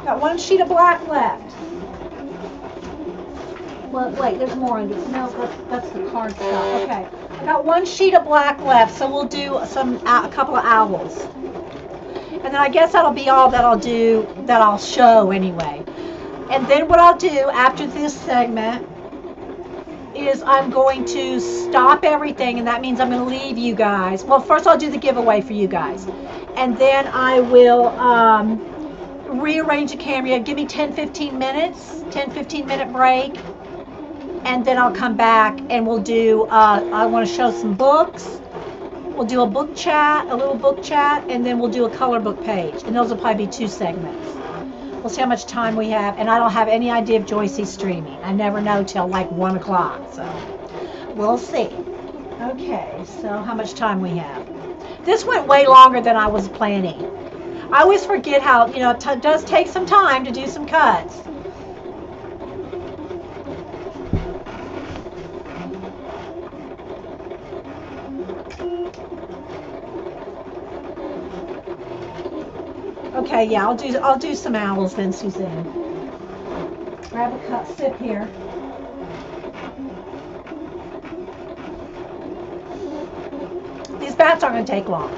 Speaker 1: Got one sheet of black left. Well, wait, there's more on this. No, that's the card stuff. Okay, I got one sheet of black left, so we'll do a couple of owls. And then I guess that'll be all that I'll show anyway. And then what I'll do after this segment is I'm going to stop everything, and that means I'm going to leave you guys. Well, first I'll do the giveaway for you guys. And then I will rearrange the camera. Give me 10-15 minutes, 10-15 minute break. And then I'll come back and we'll do, I want to show some books. We'll do a book chat, a little book chat, and then we'll do a color book page. And those will probably be 2 segments. We'll see how much time we have. And I don't have any idea if Joycey's streaming. I never know till like 1 o'clock. So we'll see. Okay, so how much time we have. This went way longer than I was planning. I always forget how, it does take some time to do some cuts. Okay, yeah, I'll do some owls then, Suzanne. Grab a cup, sip here. These bats aren't going to take long.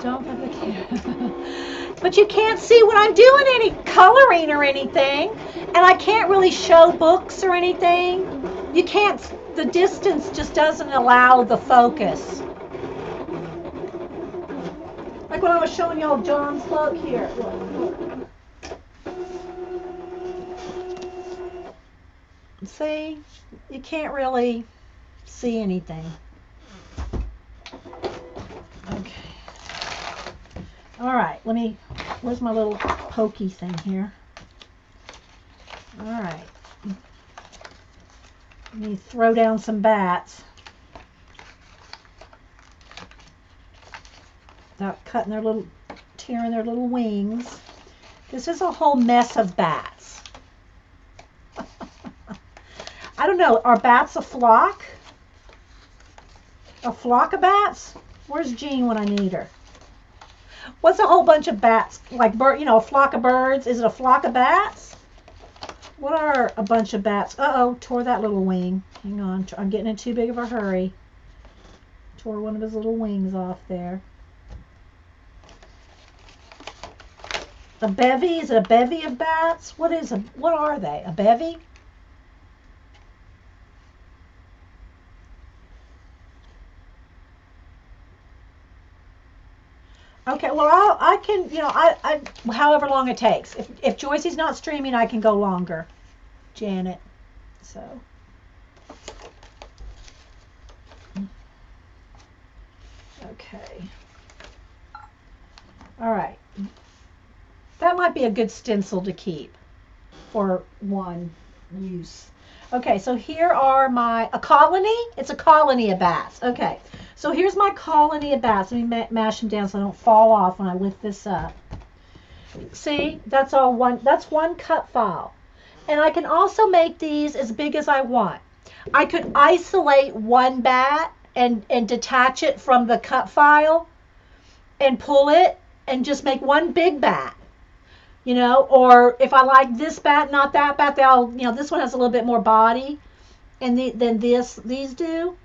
Speaker 1: Don't have the camera. But you can't see when I'm doing any coloring or anything, and I can't really show books or anything. You can't. The distance just doesn't allow the focus. Like when I was showing y'all John's book here. Look. See? You can't really see anything. Okay. All right. Where's my little pokey thing here? All right. Let me throw down some bats. Without tearing their little wings. This is a whole mess of bats. I don't know, are bats a flock? A flock of bats? Where's Jean when I need her? What's a whole bunch of bats? Like, a flock of birds? Is it a flock of bats? What are a bunch of bats? Uh-oh, tore that little wing. Hang on, I'm getting in too big of a hurry. Tore one of his little wings off there. A bevy? Is it a bevy of bats? What are they? A bevy? Okay, well, I can, I however long it takes. If Joycey's not streaming, I can go longer. Janet. So. Okay. All right. That might be a good stencil to keep for one use. Okay, so here are a colony. It's a colony of bats. Okay, so here's my colony of bats. Let me mash them down so I don't fall off when I lift this up. See, that's one cut file. And I can also make these as big as I want. I could isolate one bat and detach it from the cut file and pull it and just make one big bat. Or if I like this bat, not that bat, this one has a little bit more body than these do.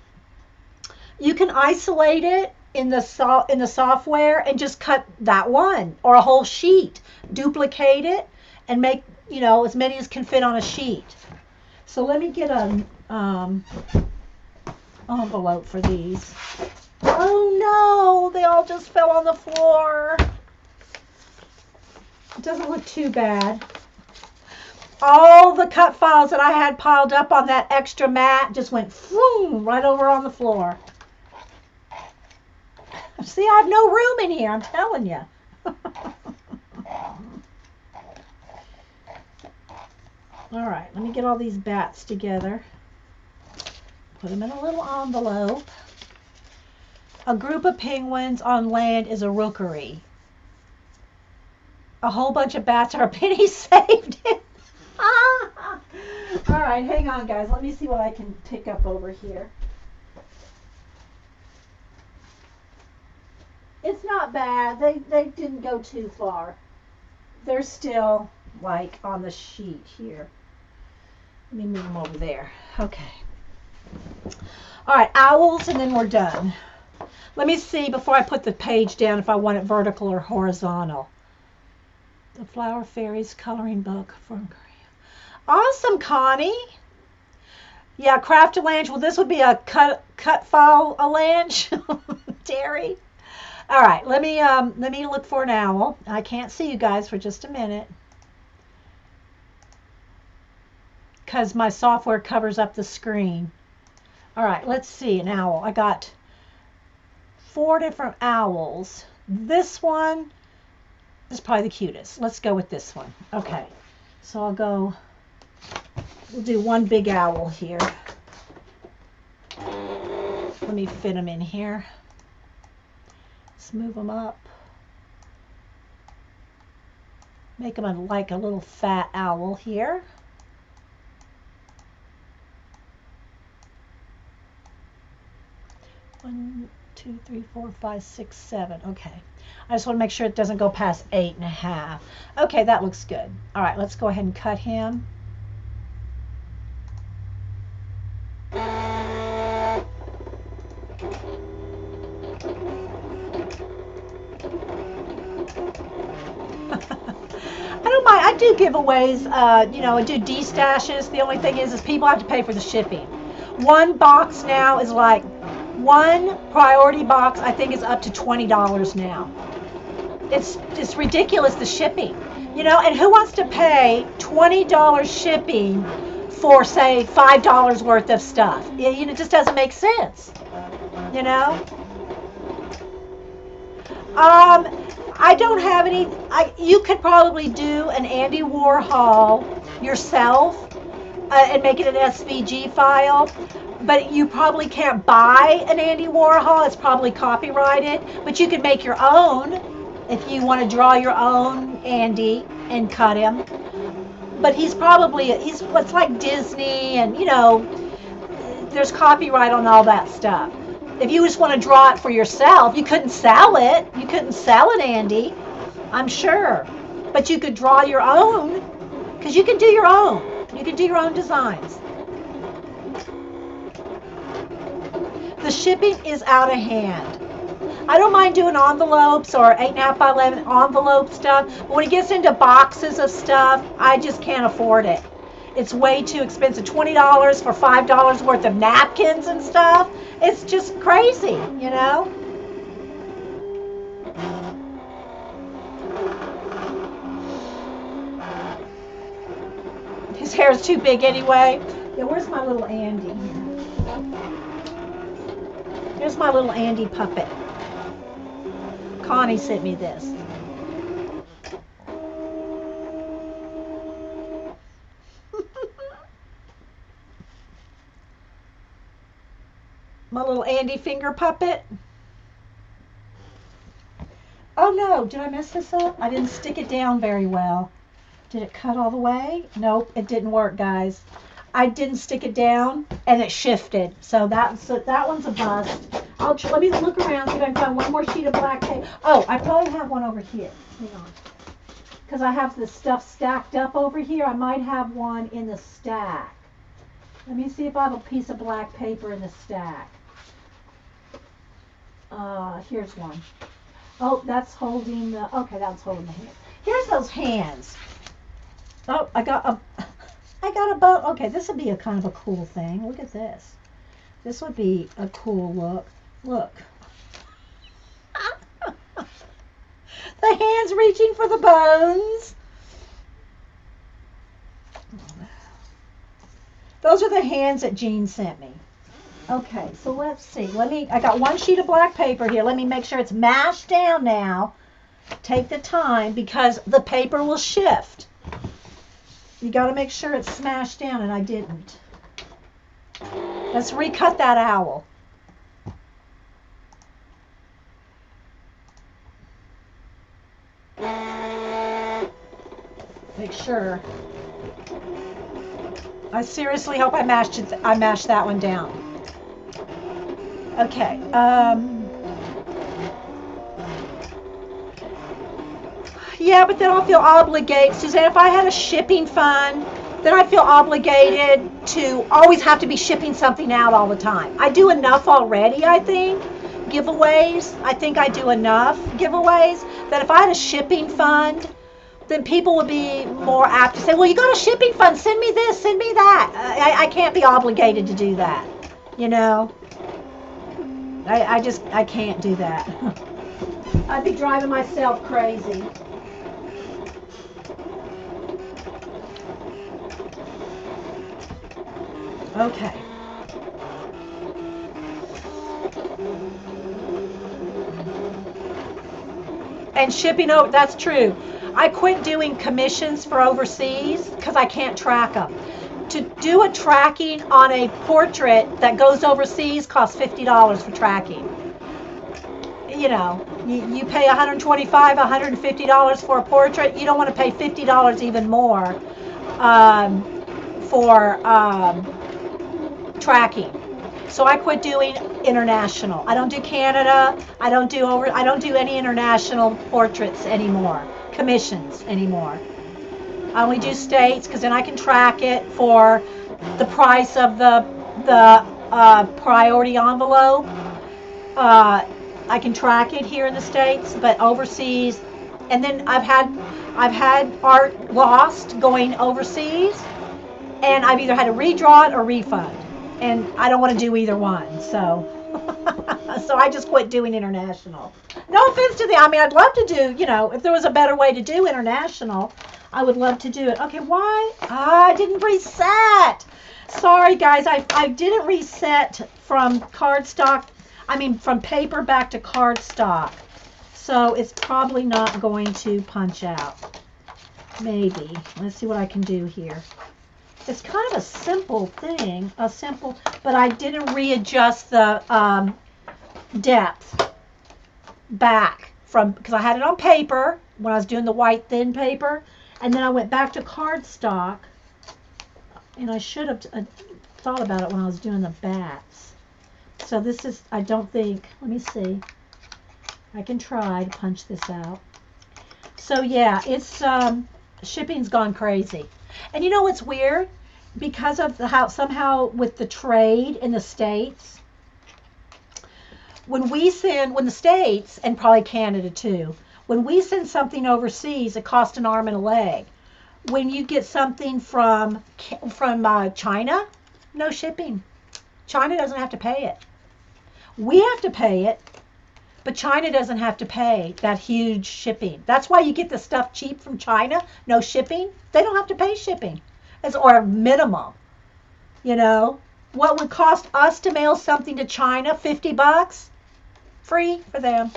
Speaker 1: You can isolate it in the software and just cut that one or a whole sheet, duplicate it, and make as many as can fit on a sheet. So let me get an envelope for these. Oh no, they all just fell on the floor. It doesn't look too bad. All the cut files that I had piled up on that extra mat just went vroom, right over on the floor. See, I have no room in here, I'm telling you. All right, let me get all these bats together. Put them in a little envelope. A group of penguins on land is a rookery. A whole bunch of bats are a penny saved. All right, hang on, guys. Let me see what I can pick up over here. It's not bad. They didn't go too far. They're still like on the sheet here. Let me move them over there. Okay. All right, owls, and then we're done. Let me see before I put the page down if I want it vertical or horizontal. The Flower Fairies coloring book from Korea. Awesome, Connie. Yeah, Craft-A-Lange. Well, this would be a cut file a lange. Terry. All right, let me look for an owl. I can't see you guys for just a minute because my software covers up the screen. All right, let's see an owl. I got 4 different owls. This one is probably the cutest. Let's go with this one. Okay, so we'll do one big owl here. Let me fit them in here. Let's move them up. Make them like a little fat owl here. One, 2, 3, 4, 5, 6, 7. Okay. I just want to make sure it doesn't go past 8.5. Okay, that looks good. All right, let's go ahead and cut him. I do giveaways, I do D-stashes. The only thing is people have to pay for the shipping. One box now is like, one priority box I think is up to $20 now. It's ridiculous, the shipping. And who wants to pay $20 shipping for, say, $5 worth of stuff? It just doesn't make sense, I don't have any. You could probably do an Andy Warhol yourself and make it an SVG file, but you probably can't buy an Andy Warhol. It's probably copyrighted, but you could make your own if you want to draw your own Andy and cut him. But it's like Disney, and there's copyright on all that stuff. If you just want to draw it for yourself, you couldn't sell it. You couldn't sell it, Andy, I'm sure. But you could draw your own, because you can do your own. You can do your own designs. The shipping is out of hand. I don't mind doing envelopes or 8.5 by 11 envelope stuff, but when it gets into boxes of stuff, I just can't afford it. It's way too expensive. $20 for $5 worth of napkins and stuff. It's just crazy, His hair is too big anyway. Yeah, where's my little Andy? Here's my little Andy puppet. Connie sent me this. My little Andy finger puppet. Oh no, did I mess this up? I didn't stick it down very well. Did it cut all the way? Nope, it didn't work, guys. I didn't stick it down and it shifted. So that one's a bust. Let me look around, see if I can find one more sheet of black tape. Oh, I probably have one over here. Hang on. Because I have the stuff stacked up over here. I might have one in the stack. Let me see if I have a piece of black paper in the stack. Here's one. Oh, that's holding the, okay, that's holding the hand. Here's those hands. Oh, I got a bow. Okay, this would be a kind of a cool thing. Look at this. This would be a cool look. Look. The hands reaching for the bones. Those are the hands that Jean sent me. Okay, so let's see. I got one sheet of black paper here. Let me make sure it's mashed down now. Take the time because the paper will shift. You got to make sure it's smashed down, and I didn't. Let's recut that owl. Make sure. I seriously hope I mashed that one down. Okay. Yeah, but then I'll feel obligated. Suzanne, if I had a shipping fund, then I'd feel obligated to always have to be shipping something out all the time. I do enough already, I think. Giveaways. I think I do enough giveaways that if I had a shipping fund, then people would be more apt to say, well, you got a shipping fund, send me this, send me that. I can't be obligated to do that, you know. I can't do that. I'd be driving myself crazy. Okay. And shipping over, that's true. I quit doing commissions for overseas because I can't track them. To do a tracking on a portrait that goes overseas costs $50 for tracking. You know, you pay $125, $150 for a portrait. You don't want to pay $50 even more for tracking. So I quit doing international. I don't do Canada. I don't do any international portraits anymore, commissions anymore. I only do states because then I can track it for the price of the priority envelope. I can track it here in the States, but overseas, and then I've had art lost going overseas, and I've either had to redraw it or refund, and I don't want to do either one, so so I just quit doing international. No offense to them. I mean, I'd love to do, you know, if there was a better way to do international, I would love to do it. Okay, why? I didn't reset. Sorry, guys. I didn't reset from cardstock. I mean, from paper back to cardstock. So it's probably not going to punch out. Maybe. Let's see what I can do here. It's kind of a simple thing. But I didn't readjust the depth back from, because I had it on paper when I was doing the white thin paper. And then I went back to cardstock, and I should have thought about it when I was doing the bats. So this is, I don't think, let me see. I can try to punch this out. So yeah, it's, shipping's gone crazy. And you know what's weird? Because of how somehow with the trade in the States, when the States, and probably Canada too, when we send something overseas, it costs an arm and a leg. When you get something from China, no shipping. China doesn't have to pay it. We have to pay it, but China doesn't have to pay that huge shipping. That's why you get the stuff cheap from China, no shipping. They don't have to pay shipping. Or minimum. You know, what would cost us to mail something to China, $50? Free for them.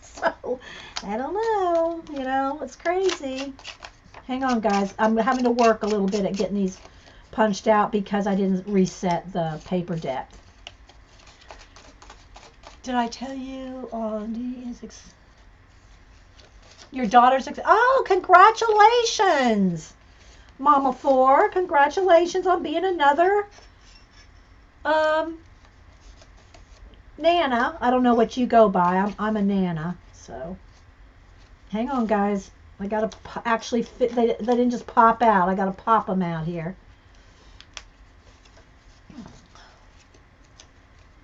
Speaker 1: So, I don't know, you know, it's crazy. Hang on, guys. I'm having to work a little bit at getting these punched out because I didn't reset the paper depth. Did I tell you? Your daughter's... Oh, congratulations, Mama 4. Congratulations on being another... Nana. I don't know what you go by. I'm a Nana. So, hang on, guys. I gotta actually fit. They didn't just pop out. I gotta pop them out here.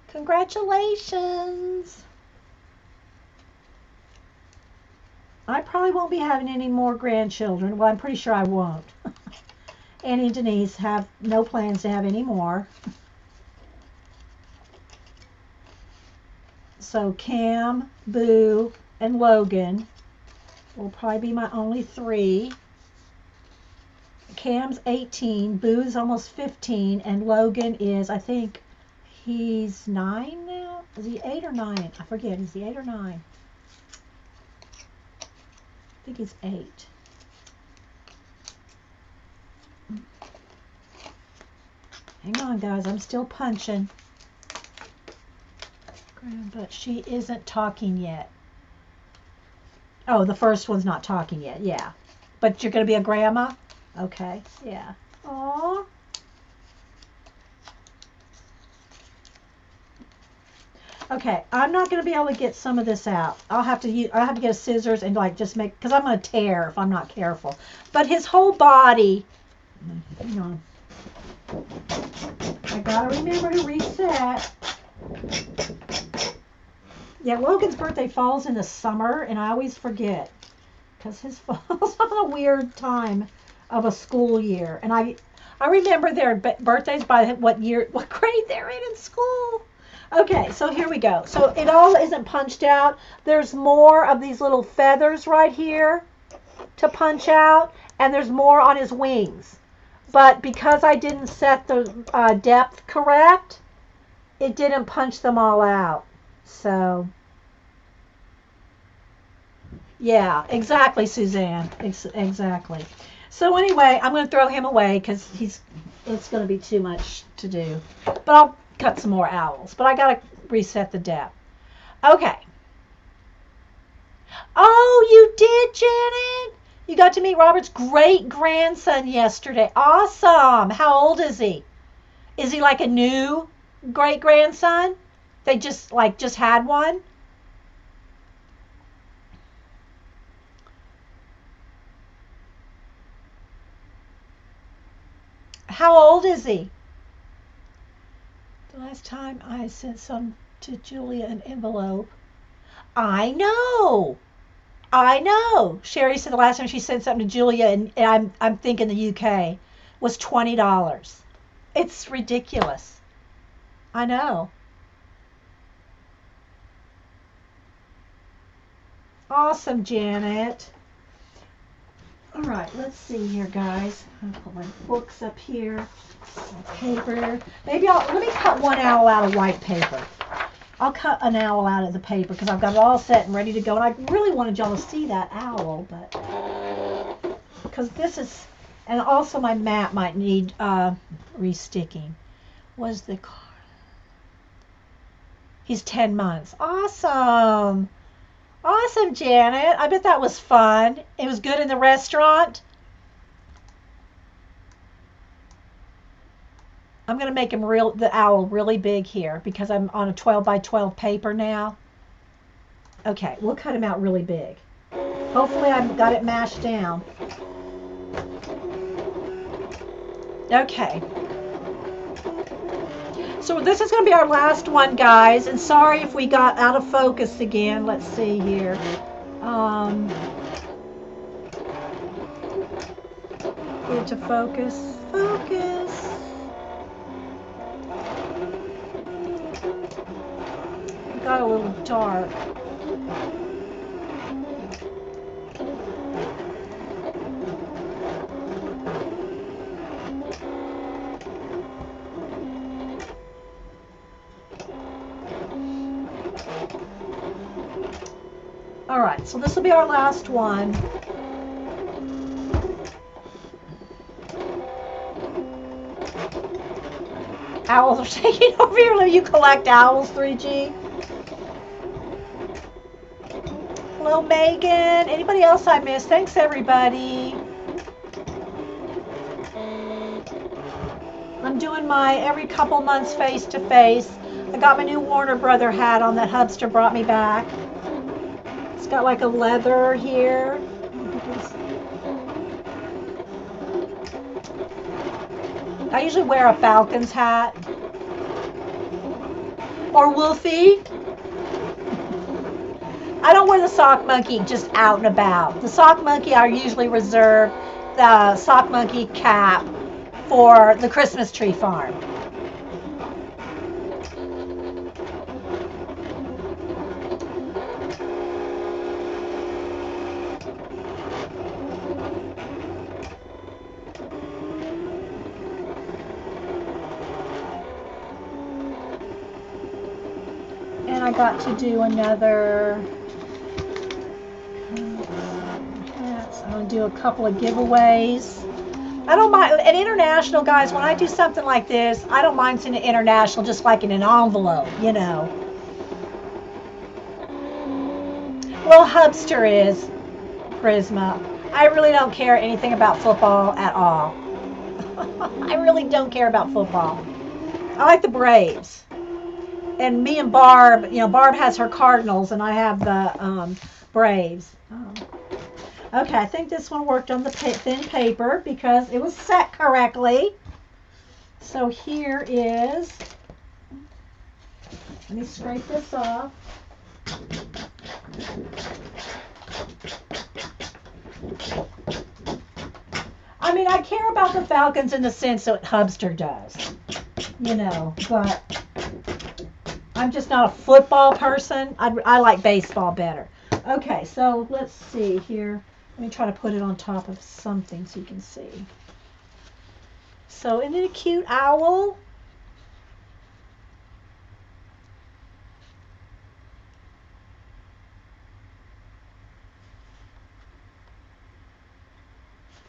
Speaker 1: Congratulations. I probably won't be having any more grandchildren. Well, I'm pretty sure I won't. Annie and Denise have no plans to have any more. So Cam, Boo, and Logan will probably be my only 3. Cam's 18, Boo's almost 15, and Logan is, I think, he's 9 now? Is he 8 or 9? I forget. Is he 8 or 9? I think he's 8. Hang on, guys. I'm still punching. But she isn't talking yet. Oh, the first one's not talking yet. Yeah. But you're going to be a grandma? Okay. Yeah. Aww. Okay, I'm not going to be able to get some of this out. I have to get a scissors and like just make, because I'm going to tear if I'm not careful. But his whole body, hang on. I got to remember to reset. Yeah, Logan's birthday falls in the summer, and I always forget because his falls on a weird time of a school year. And I remember their birthdays by what grade they're in school. Okay, so here we go. So it all isn't punched out. There's more of these little feathers right here to punch out, and there's more on his wings. But because I didn't set the depth correct, it didn't punch them all out. So, yeah, exactly, Suzanne. Exactly. So anyway, I'm going to throw him away because it's going to be too much to do. But I'll cut some more owls, but I gotta reset the depth. Okay. Oh, you did, Janet? You got to meet Robert's great grandson yesterday. Awesome. How old is he? Is he like a new great grandson? They just had one? How old is he? The last time I sent some to Julia an envelope. I know. Sherry said the last time she sent something to Julia, and I'm thinking the UK, was $20. It's ridiculous. I know. Awesome, Janet. All right, let's see here, guys. I'll put my books up here. Paper. Maybe let me cut one owl out of white paper. I'll cut an owl out of the paper because I've got it all set and ready to go. And I really wanted y'all to see that owl, but because this is, and also my mat might need resticking. Was the car? He's 10 months. Awesome. Awesome, Janet. I bet that was fun. It was good in the restaurant. I'm going to make the owl really big here because I'm on a 12 by 12 paper now. Okay, we'll cut him out really big. Hopefully I've got it mashed down. Okay. So this is going to be our last one, guys. And sorry if we got out of focus again. Let's see here. Get it to focus. Focus. Got a little dark. All right, so this will be our last one. Owls are taking over here. You collect owls, 3G. Hello, Megan. Anybody else I missed? Thanks, everybody. I'm doing my every couple months face-to-face. I got my new Warner Brother hat on that Hubster brought me back. It's got like a leather here. I usually wear a Falcons hat. Or Wolfie. I don't wear the sock monkey just out and about. The sock monkey, I usually reserve the sock monkey cap for the Christmas tree farm. And I got to do another hats. I'm going to do a couple of giveaways. I don't mind an international, guys. When I do something like this, I don't mind sending international, just like in an envelope, you know. Well, Hubster is Prisma. I really don't care anything about football at all. I really don't care about football. I like the Braves. And me and Barb, you know, Barb has her Cardinals, and I have the Braves. Okay, I think this one worked on the thin paper because it was set correctly. So here is, let me scrape this off. I mean, I care about the Falcons in the sense that Hubster does, you know, but I'm just not a football person. I like baseball better. Okay, so let's see here. Let me try to put it on top of something so you can see. So isn't it a cute owl?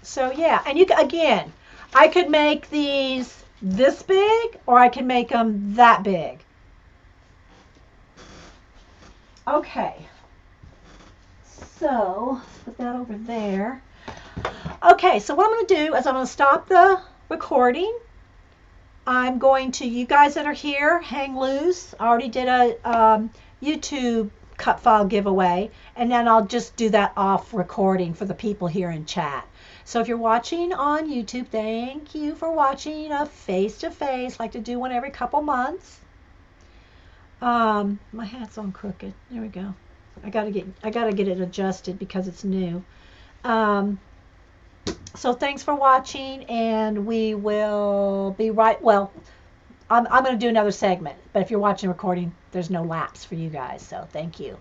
Speaker 1: So yeah, and you again, I could make these this big or I can make them that big. Okay. So let's put that over there. Okay, so what I'm going to do is I'm going to stop the recording. I'm going to, you guys that are here, hang loose. I already did a YouTube cut file giveaway, and then I'll just do that off recording for the people here in chat. So if you're watching on YouTube, thank you for watching a face-to-face. Like to do one every couple months. My hat's on crooked. There we go. I gotta get it adjusted because it's new. So thanks for watching, and we will be right. Well, I'm going to do another segment, but if you're watching a recording, there's no lapse for you guys. So thank you.